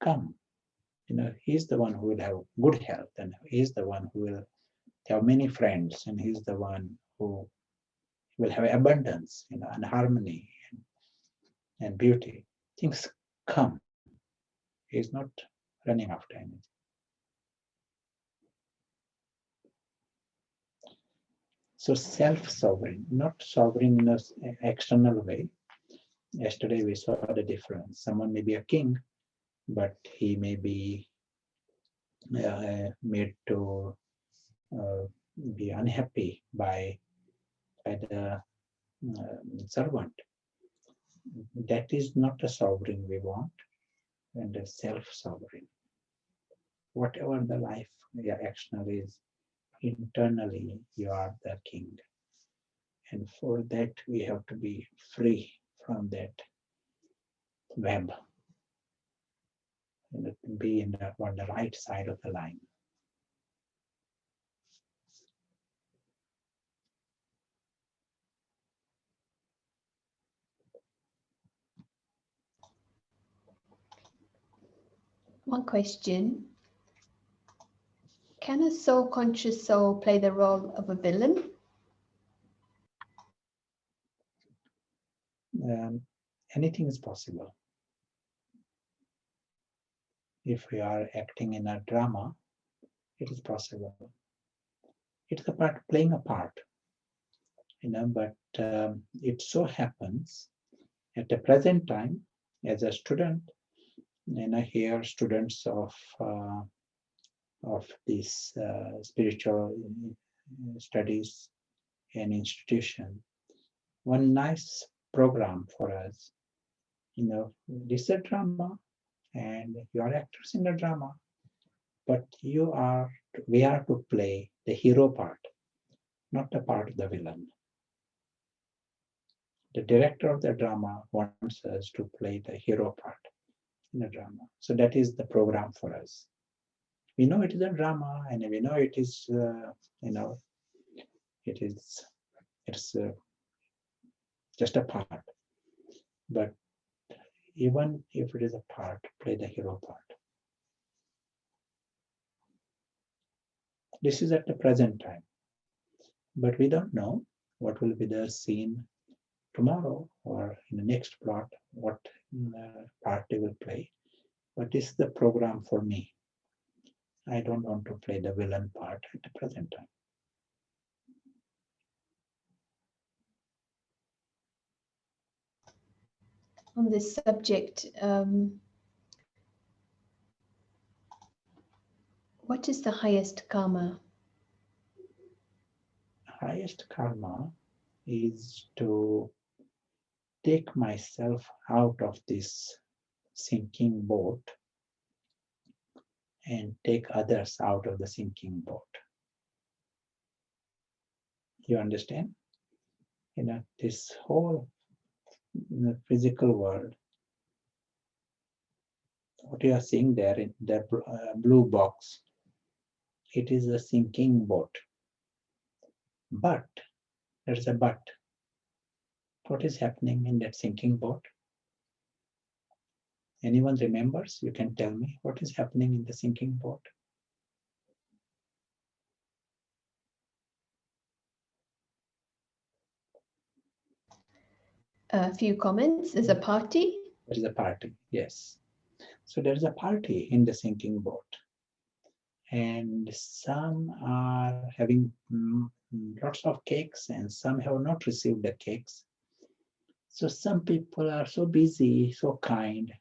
come. He's the one who will have good health, and he's the one who will have many friends, and he's the one who will have abundance, and harmony and beauty. Things come. He's not running after anything. So self-sovereign, not sovereign in an external way. Yesterday we saw the difference. Someone may be a king, but he may be made to be unhappy by the servant. That is not a sovereign we want, and a self-sovereign. Whatever the life external is, internally you are the king. And for that we have to be free from that web, and be on the right side of the line. One question. Can a soul-conscious soul play the role of a villain? Anything is possible. If we are acting in a drama, it is possible. It's playing a part, but it so happens at the present time, as a student, here students of these spiritual studies and institution, one nice program for us, this is a drama, and you are actors in the drama, but we are to play the hero part, not the part of the villain. The director of the drama wants us to play the hero part in the drama. So that is the program for us. We know it is a drama, and we know it is, it's just a part. But even if it is a part, play the hero part. This is at the present time. But we don't know what will be the scene tomorrow or in the next plot, what part they will play. But this is the program for me. I don't want to play the villain part at the present time. On this subject, what is the highest karma? Highest karma is to take myself out of this sinking boat and take others out of the sinking boat. You understand? This whole physical world, what you are seeing there in the blue box, it is a sinking boat. But there's a but. What is happening in that sinking boat? Anyone remembers? You can tell me what is happening in the sinking boat. A few comments. There's a party. There is a party, yes. So there is a party in the sinking boat. And some are having lots of cakes, and some have not received the cakes. So some people are so busy, so kind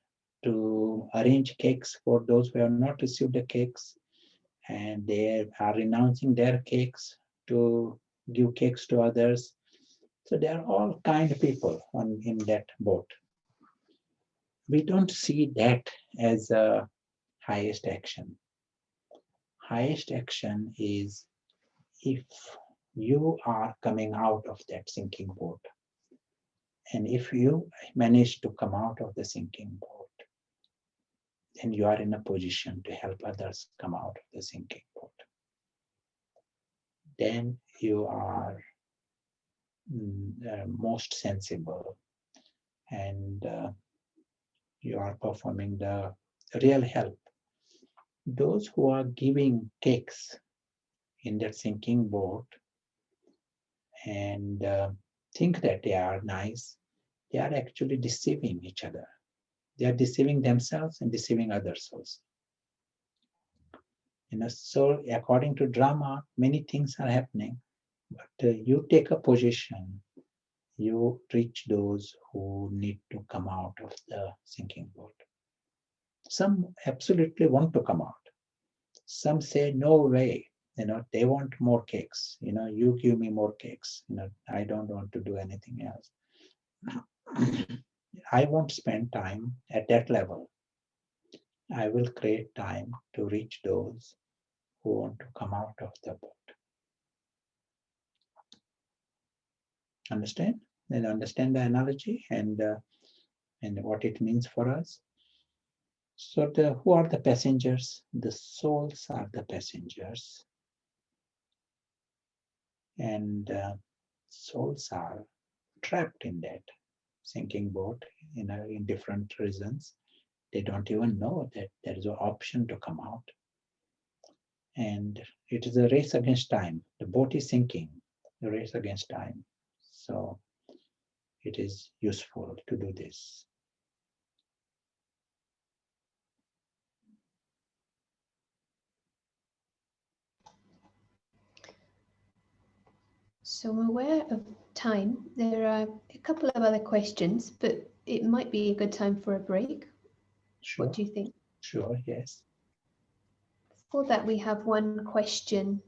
to arrange cakes for those who have not received the cakes, and they are renouncing their cakes to give cakes to others. So they are all kind people in that boat. We don't see that as a highest action. Highest action is if you are coming out of that sinking boat. And if you manage to come out of the sinking boat, then you are in a position to help others come out of the sinking boat. Then you are most sensible, and you are performing the real help. Those who are giving cakes in that sinking boat and think that they are nice, they are actually deceiving each other. They are deceiving themselves and deceiving others also. So according to drama, many things are happening, but you take a position, you reach those who need to come out of the sinking boat. Some absolutely want to come out. Some say, no way, they want more cakes. You give me more cakes. I don't want to do anything else. I won't spend time at that level. I will create time to reach those who want to come out of the boat. Understand? Then understand the analogy and what it means for us. So who are the passengers? The souls are the passengers. And souls are trapped in that sinking boat in different reasons. They don't even know that there is an option to come out. And it is a race against time. The boat is sinking, the race against time. So it is useful to do this. So I'm aware of time. There are a couple of other questions, but it might be a good time for a break. Sure. What do you think? Sure, yes. For that, we have one question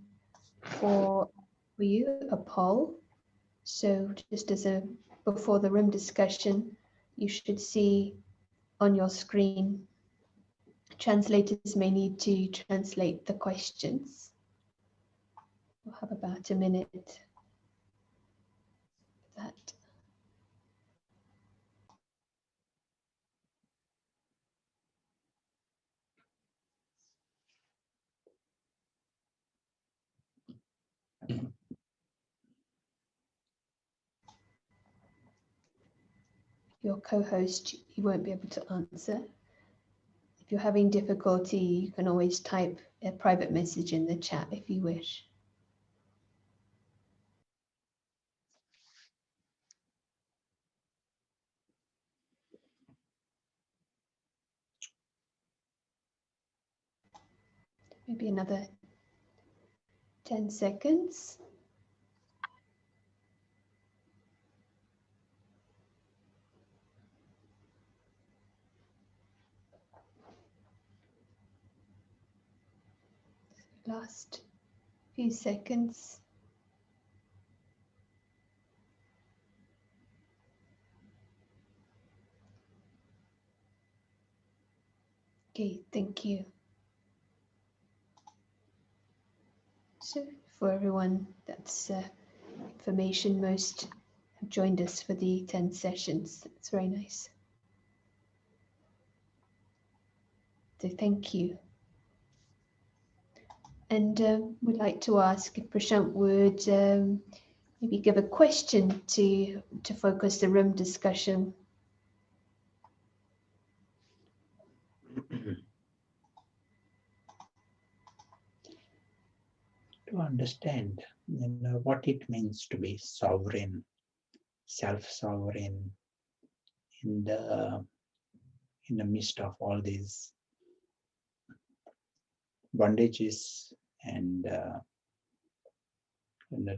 for you, a poll. So just as a before the room discussion, you should see on your screen, translators may need to translate the questions. We'll have about a minute for that. Your co-host, you won't be able to answer. If you're having difficulty, you can always type a private message in the chat if you wish. Maybe another 10 seconds. Last few seconds. Okay, thank you. So for everyone, that's information. Most have joined us for the 10 sessions. It's very nice. So thank you. And we'd like to ask if Prashant would maybe give a question to focus the room discussion. To understand what it means to be sovereign, self-sovereign in the midst of all these bondages, and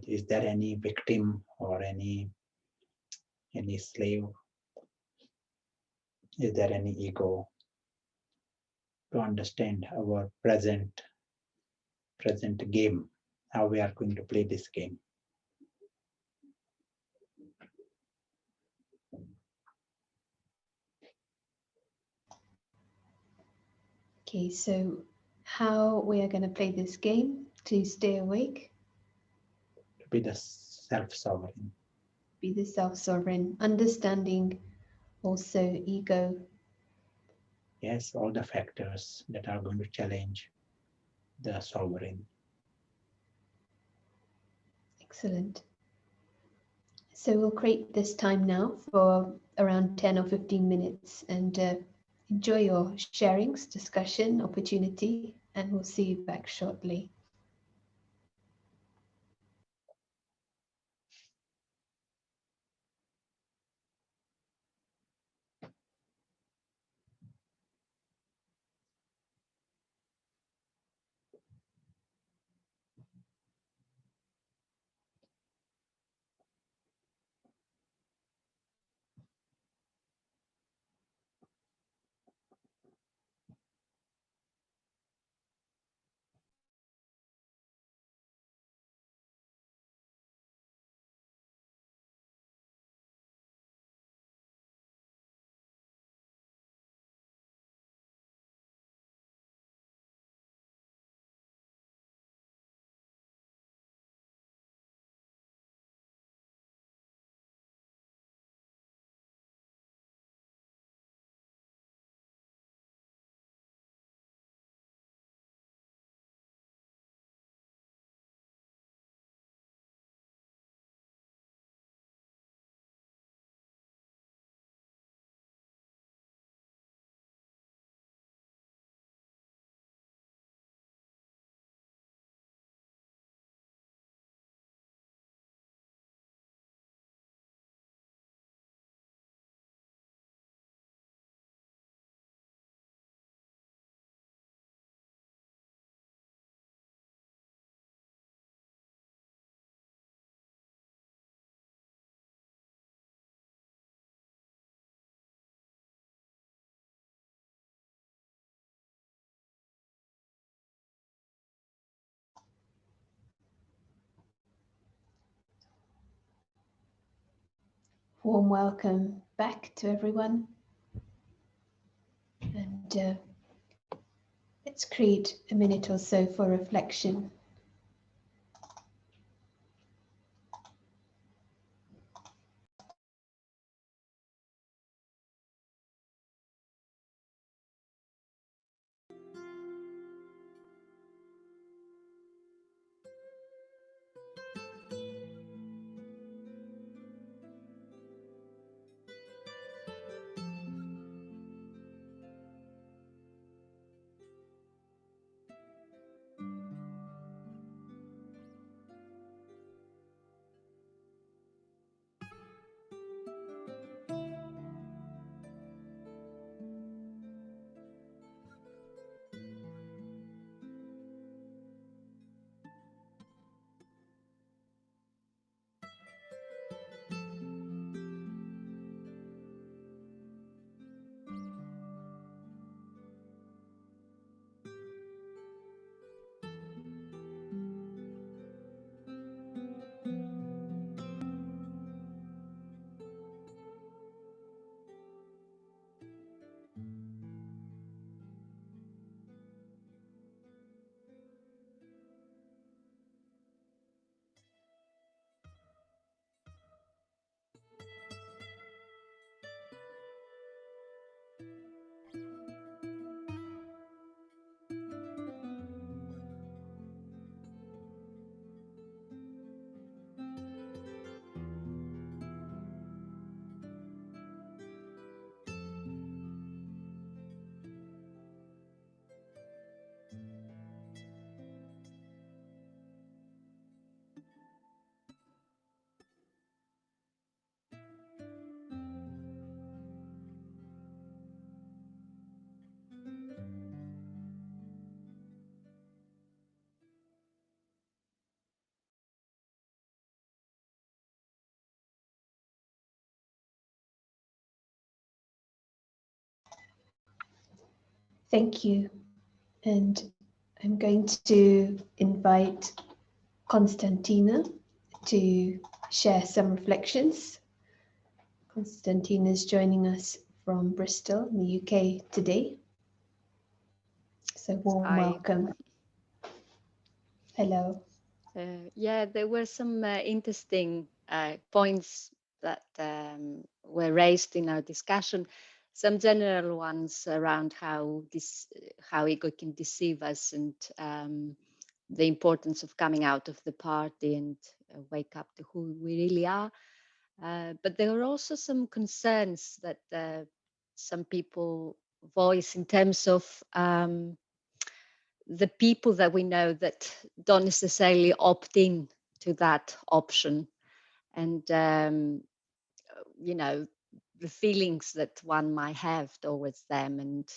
is there any victim or any slave Is there any ego? To understand our present game, how we are going to play this game. Okay, so how we are going to play this game to stay awake? To be the self-sovereign. Be the self-sovereign, understanding also ego. Yes, all the factors that are going to challenge the sovereign. Excellent. So we'll create this time now for around 10 or 15 minutes and enjoy your sharings, discussion, opportunity, and we'll see you back shortly. Warm welcome back to everyone. And let's create a minute or so for reflection. Thank you. And I'm going to invite Konstantina to share some reflections. Konstantina is joining us from Bristol in the UK today. So warm Hi. welcome. Hello. Yeah, there were some interesting points that were raised in our discussion. Some general ones around how ego can deceive us, and the importance of coming out of the party and wake up to who we really are. But there are also some concerns that some people voice in terms of the people that we know that don't necessarily opt in to that option, and the feelings that one might have towards them, and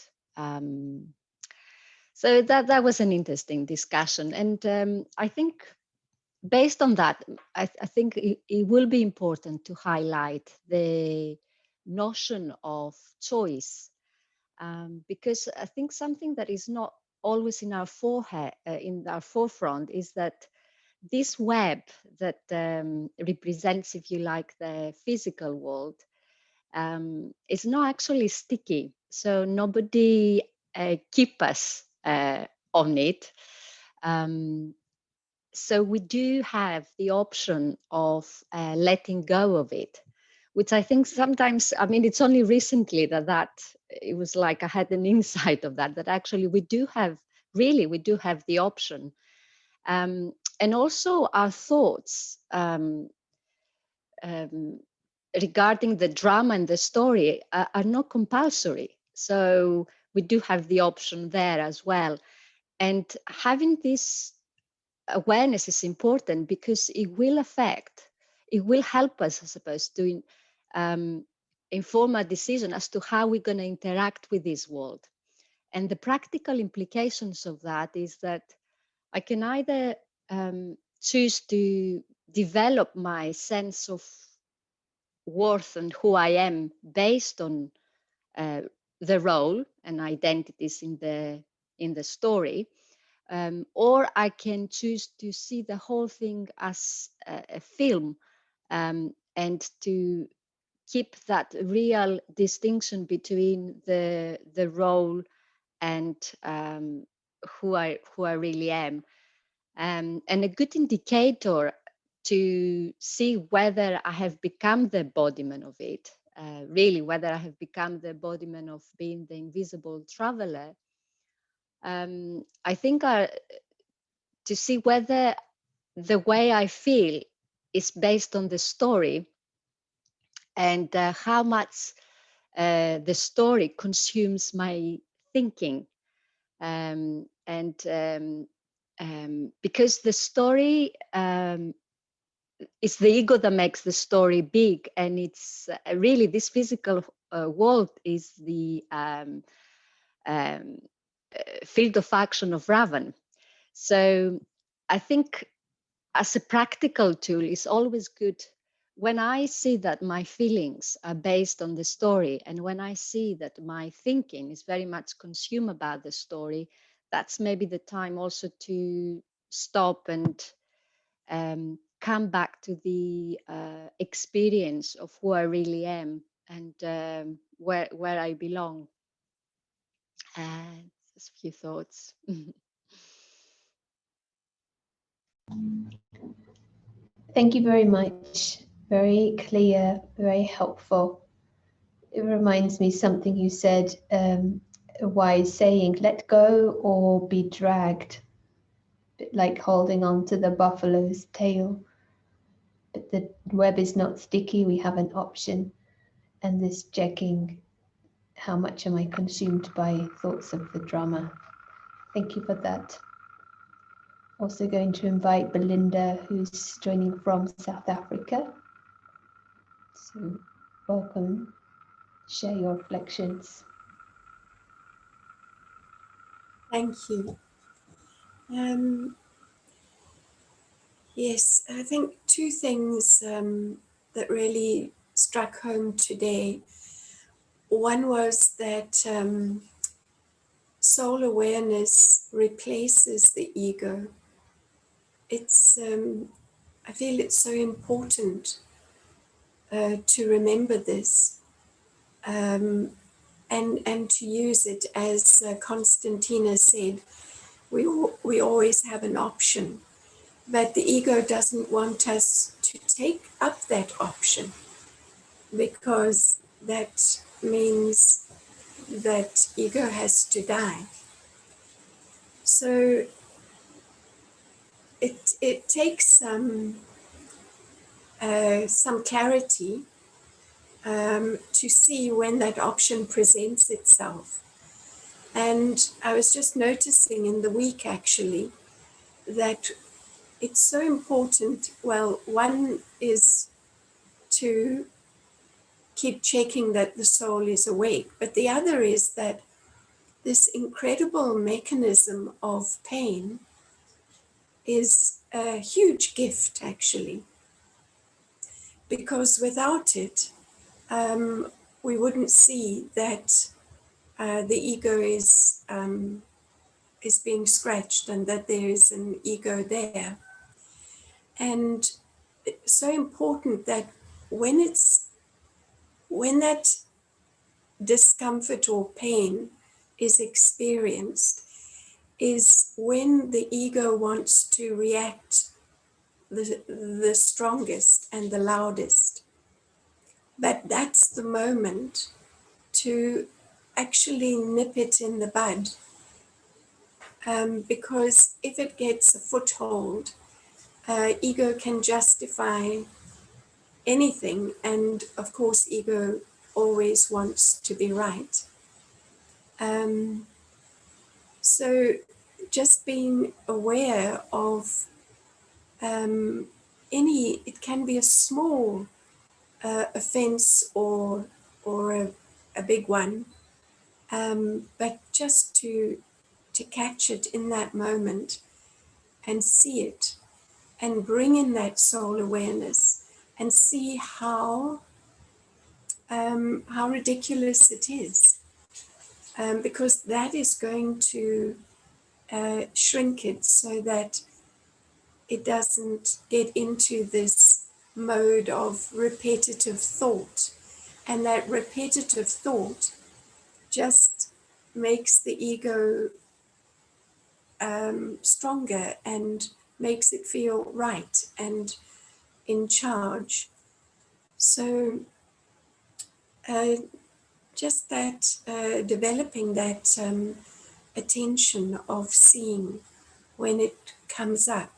so that was an interesting discussion. And I think based on that, I think it will be important to highlight the notion of choice, because I think something that is not always in our forefront is that this web that represents, if you like, the physical world, is not actually sticky. So nobody keep us on it. So we do have the option of letting go of it, which I think sometimes, I mean, it's only recently that it was like I had an insight of that actually we do have the option. And also our thoughts regarding the drama and the story are not compulsory. So we do have the option there as well. And having this awareness is important because it will help us, I suppose, to inform a decision as to how we're going to interact with this world. And the practical implications of that is that I can either choose to develop my sense of worth and who I am based on the role and identities in the story, or I can choose to see the whole thing as a film, and to keep that real distinction between the role and who I really am. And a good indicator to see whether I have become the embodiment of it, really whether I have become the embodiment of being the invisible traveler, I think to see whether the way I feel is based on the story, and how much the story consumes my thinking. Because the story it's the ego that makes the story big, and it's really this physical world is the field of action of Ravan. So I think as a practical tool, it's always good when I see that my feelings are based on the story, and when I see that my thinking is very much consumed about the story, that's maybe the time also to stop and come back to the experience of who I really am, and where I belong. Just a few thoughts. Thank you very much. Very clear, very helpful. It reminds me something you said, a wise saying, let go or be dragged. A bit like holding on to the buffalo's tail. But the web is not sticky, we have an option. And this checking, how much am I consumed by thoughts of the drama? Thank you for that. Also going to invite Belinda, who's joining from South Africa. So welcome, share your reflections. Thank you. Yes, I think two things that really struck home today. One was that soul awareness replaces the ego. It's, I feel it's so important to remember this and to use it, as Constantina said, we always have an option, but the ego doesn't want us to take up that option, because that means that ego has to die. So it takes some clarity to see when that option presents itself. And I was just noticing in the week, actually, that it's so important. Well, one is to keep checking that the soul is awake, but the other is that this incredible mechanism of pain is a huge gift, actually, because without it, we wouldn't see that the ego is being scratched and that there is an ego there. And it's so important that when that discomfort or pain is experienced, is when the ego wants to react the strongest and the loudest. But that's the moment to actually nip it in the bud. Because if it gets a foothold, ego can justify anything. And of course, ego always wants to be right. So just being aware of it can be a small offense or a big one, but just to catch it in that moment and see it and bring in that soul awareness and see how ridiculous it is, because that is going to shrink it so that it doesn't get into this mode of repetitive thought. And that repetitive thought just makes the ego stronger and makes it feel right and in charge. So just that developing that attention of seeing when it comes up.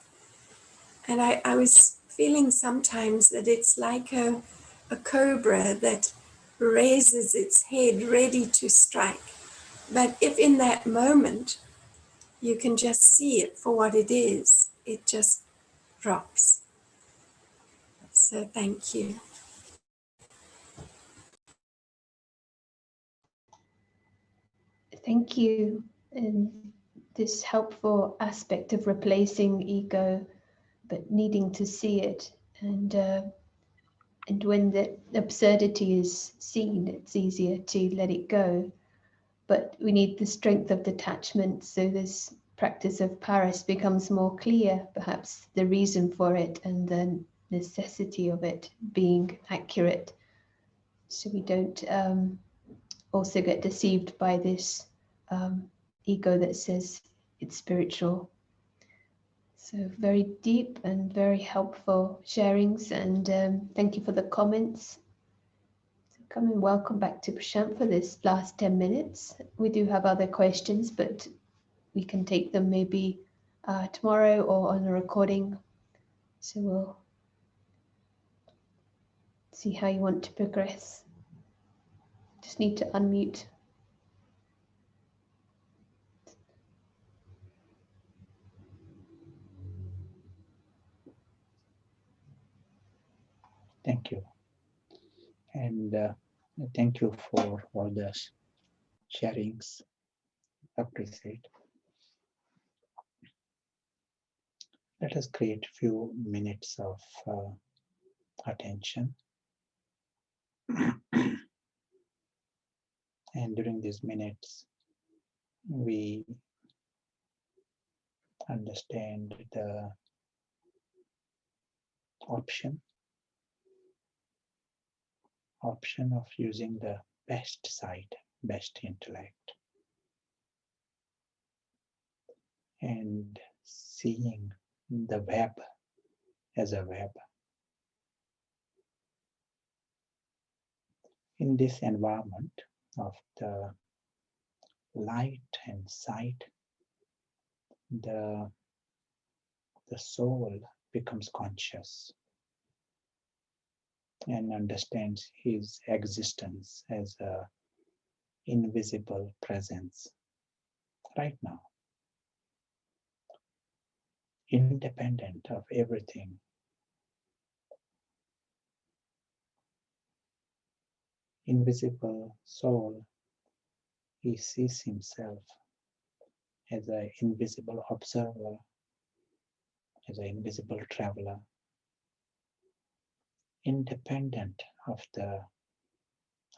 And I was feeling sometimes that it's like a cobra that raises its head ready to strike. But if in that moment you can just see it for what it is, it just drops. So thank you. Thank you. And this helpful aspect of replacing ego, but needing to see it. And when the absurdity is seen, it's easier to let it go. But we need the strength of detachment, so this practice of Paris becomes more clear, perhaps the reason for it and the necessity of it being accurate, so we don't also get deceived by this ego that says it's spiritual. So very deep and very helpful sharings, and thank you for the comments. So come and welcome back to Prashant for this last 10 minutes. We do have other questions, but we can take them maybe tomorrow or on a recording. So we'll see how you want to progress. Just need to unmute. Thank you. And thank you for all the sharings. Appreciate. Let us create a few minutes of attention. And during these minutes, we understand the option of using the best sight, best intellect, and seeing the web as a web. In this environment of the light and sight, the soul becomes conscious and understands his existence as a invisible presence right now, independent of everything. Invisible soul, he sees himself as an invisible observer, as an invisible traveler, independent of the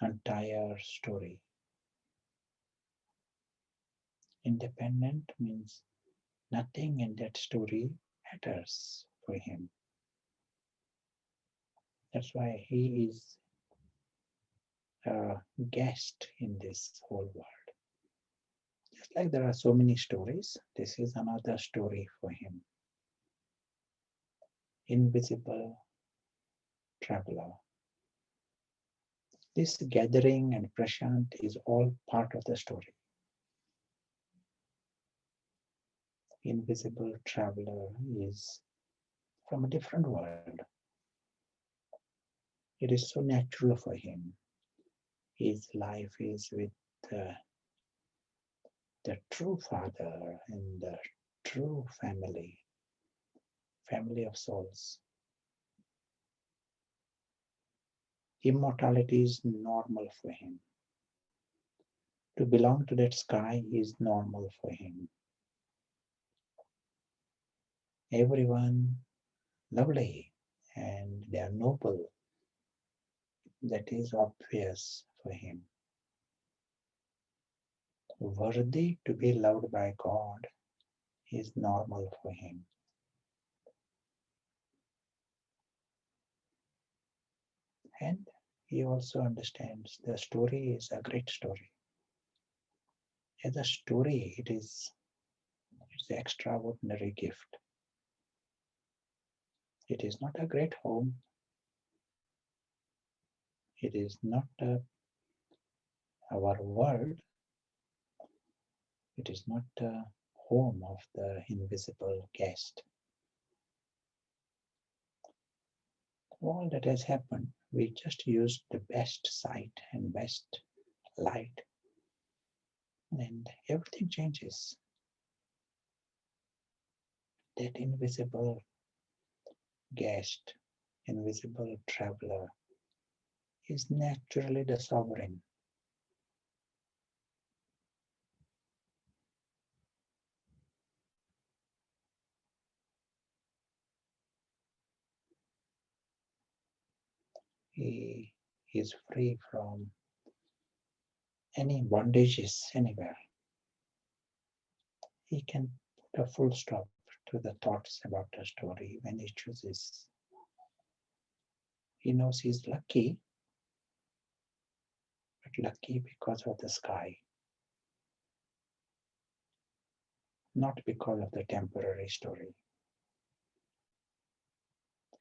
entire story. Independent means nothing in that story matters for him. That's why he is a guest in this whole world. Just like there are so many stories, this is another story for him. Invisible traveler. This gathering and Prashant is all part of the story. Invisible traveler is from a different world. It is so natural for him. His life is with the true father and the true family of souls. Immortality is normal for him. To belong to that sky is normal for him. Everyone lovely and they are noble. That is obvious for him. Worthy to be loved by God is normal for him. And he also understands the story is a great story. As a story, it's an extraordinary gift. It is not a great home. It is not our world. It is not the home of the invisible guest. All that has happened, we just used the best sight and best light, and everything changes. That invisible guest, invisible traveler, is naturally the sovereign. He is free from any bondages anywhere. He can put a full stop to the thoughts about the story when he chooses. He knows he's lucky, but lucky because of the sky, not because of the temporary story.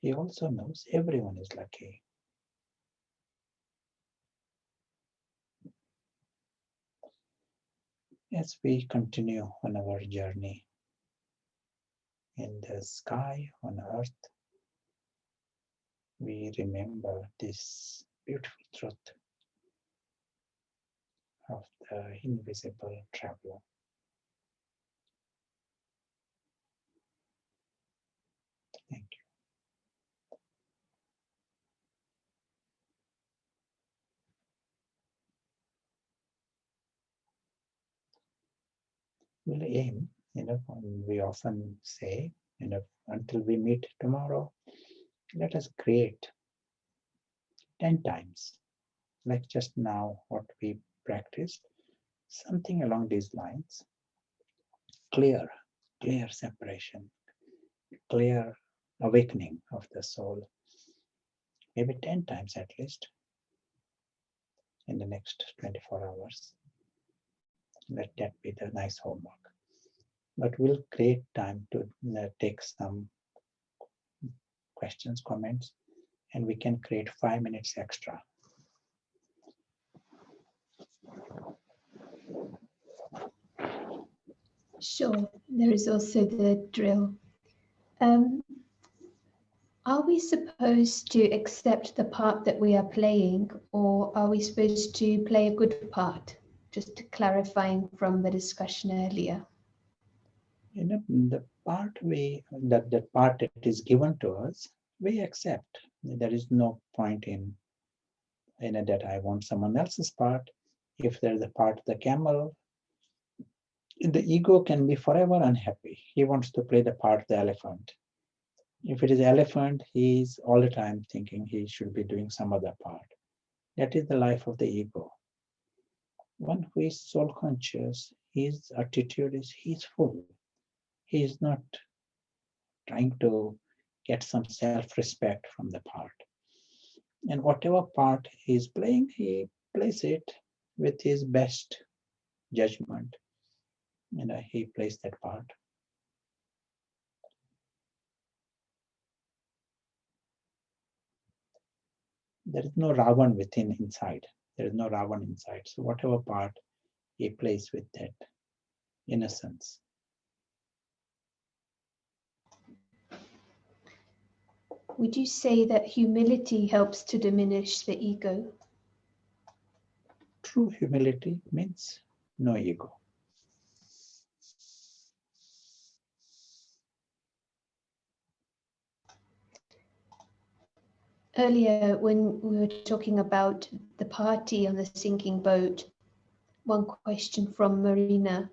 He also knows everyone is lucky. As we continue on our journey in the sky, on earth, we remember this beautiful truth of the invisible traveler. Thank you. We'll aim, we often say, until we meet tomorrow, let us create 10 times, like just now what we practiced, something along these lines. Clear separation, clear awakening of the soul, maybe 10 times at least in the next 24 hours. Let that be the nice homework. But we'll create time to take some questions, comments, and we can create 5 minutes extra. Sure, there is also the drill. Are we supposed to accept the part that we are playing, or are we supposed to play a good part? Just clarifying from the discussion earlier. The part the part that is given to us, we accept. There is no point in that I want someone else's part. If there's a part of the camel, the ego can be forever unhappy. He wants to play the part of the elephant. If it is elephant, he's all the time thinking he should be doing some other part. That is the life of the ego. One who is soul conscious, his attitude is he's full. He is not trying to get some self-respect from the part. And whatever part he's playing, he plays it with his best judgment. He plays that part. There is no Ravan inside. There is no Ravan inside. So whatever part he plays with that innocence. Would you say that humility helps to diminish the ego? True humility means no ego. Earlier, when we were talking about the party on the sinking boat, one question from Marina: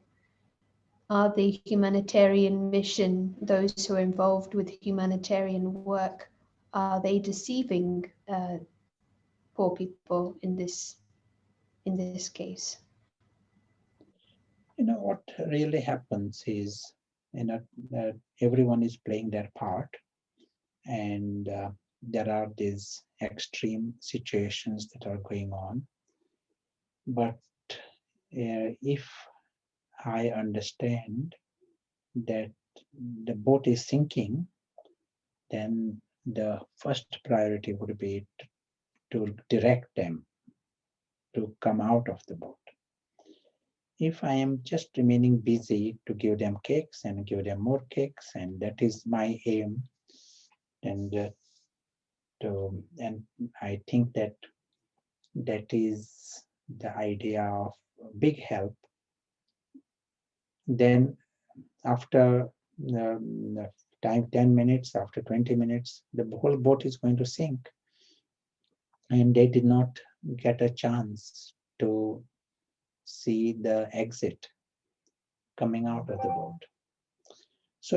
are the humanitarian mission, those who are involved with humanitarian work, are they deceiving poor people in this case? What really happens is, everyone is playing their part, and there are these extreme situations that are going on. But if I understand that the boat is sinking, then the first priority would be to direct them to come out of the boat. If I am just remaining busy to give them cakes and give them more cakes, and that is my aim, and I think that is the idea of big help, then after time 10 minutes, after 20 minutes, the whole boat is going to sink. And they did not get a chance to see the exit coming out of the boat. So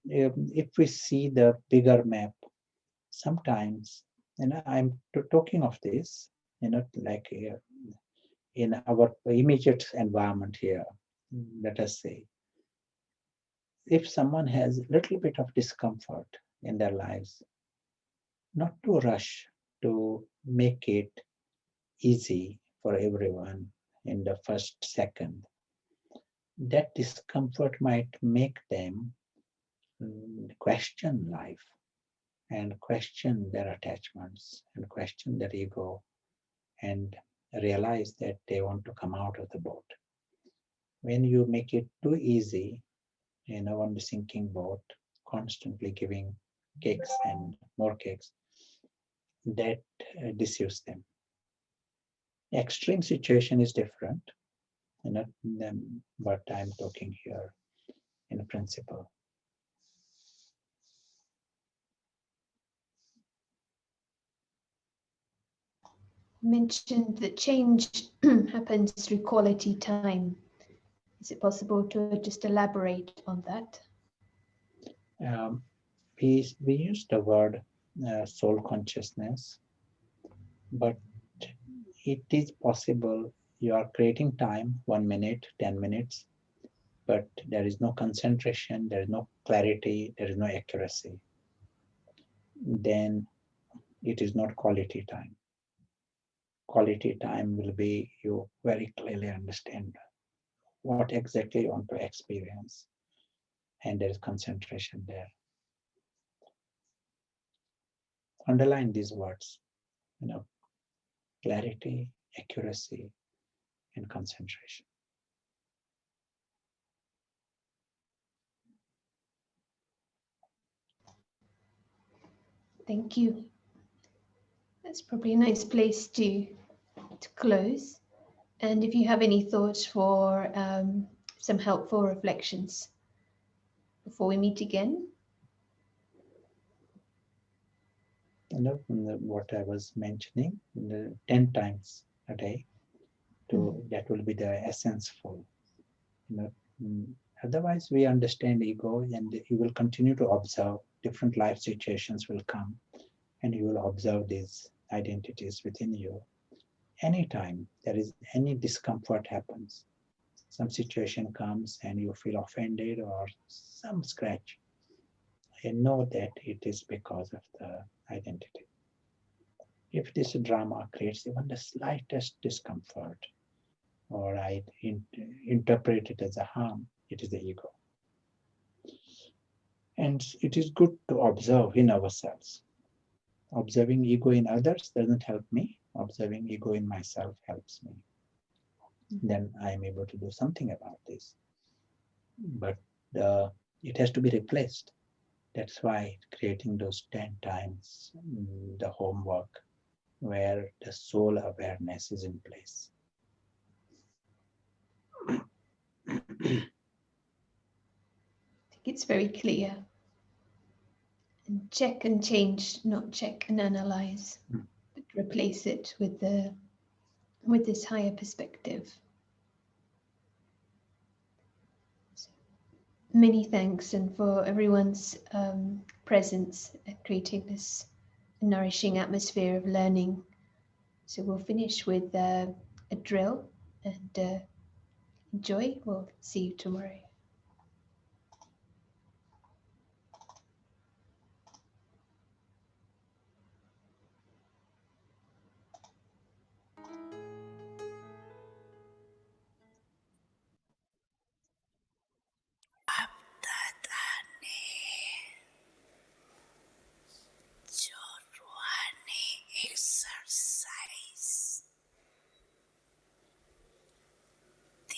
if we see the bigger map, sometimes, I'm talking of this, like in our immediate environment here, let us say, if someone has a little bit of discomfort in their lives, not to rush to make it easy for everyone in the first second. That discomfort might make them question life and question their attachments and question their ego and realize that they want to come out of the boat. When you make it too easy, on the sinking boat, constantly giving cakes and more cakes, that deceives them. Extreme situation is different, but I'm talking here in principle. You mentioned that change happens through quality time. Is it possible to just elaborate on that? We use the word soul consciousness, but it is possible you are creating time, 1 minute, 10 minutes, but there is no concentration, there is no clarity, there is no accuracy, then it is not quality time. Quality time will be you very clearly understand what exactly you want to experience, and there is concentration there. Underline these words, clarity, accuracy, and concentration. Thank you. That's probably a nice place to close. And if you have any thoughts for some helpful reflections before we meet again. What I was mentioning, 10 times a day, that will be the essential. Otherwise, we understand ego, and you will continue to observe different life situations will come, and you will observe these identities within you. Anytime there is any discomfort happens, some situation comes and you feel offended or some scratch, and know that it is because of the identity. If this drama creates even the slightest discomfort, or I interpret it as a harm, it is the ego. And it is good to observe in ourselves. Observing ego in others doesn't help me. Observing ego in myself helps me. Then I am able to do something about this. But it has to be replaced. That's why creating those 10 times the homework where the soul awareness is in place. I think it's very clear. And check and change, not check and analyze, but replace it with this higher perspective. So, many thanks, and for everyone's presence at creating this nourishing atmosphere of learning. So we'll finish with a drill, and enjoy. We'll see you tomorrow. Exercise. The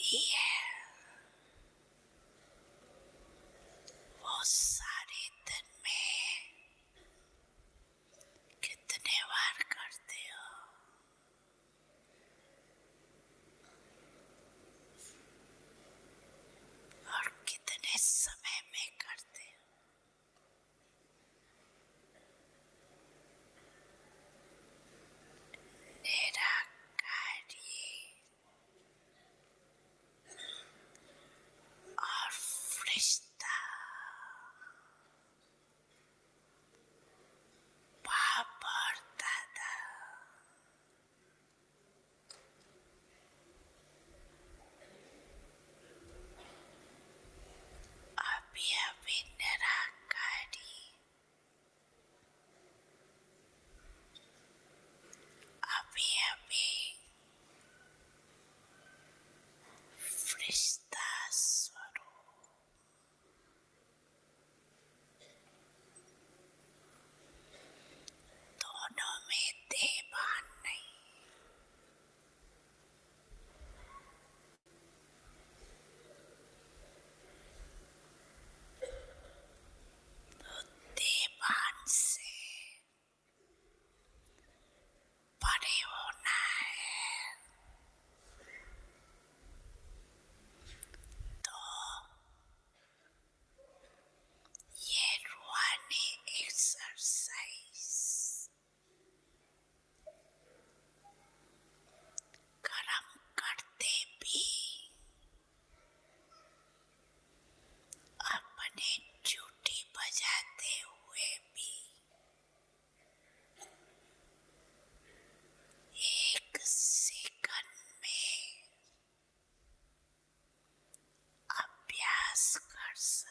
casa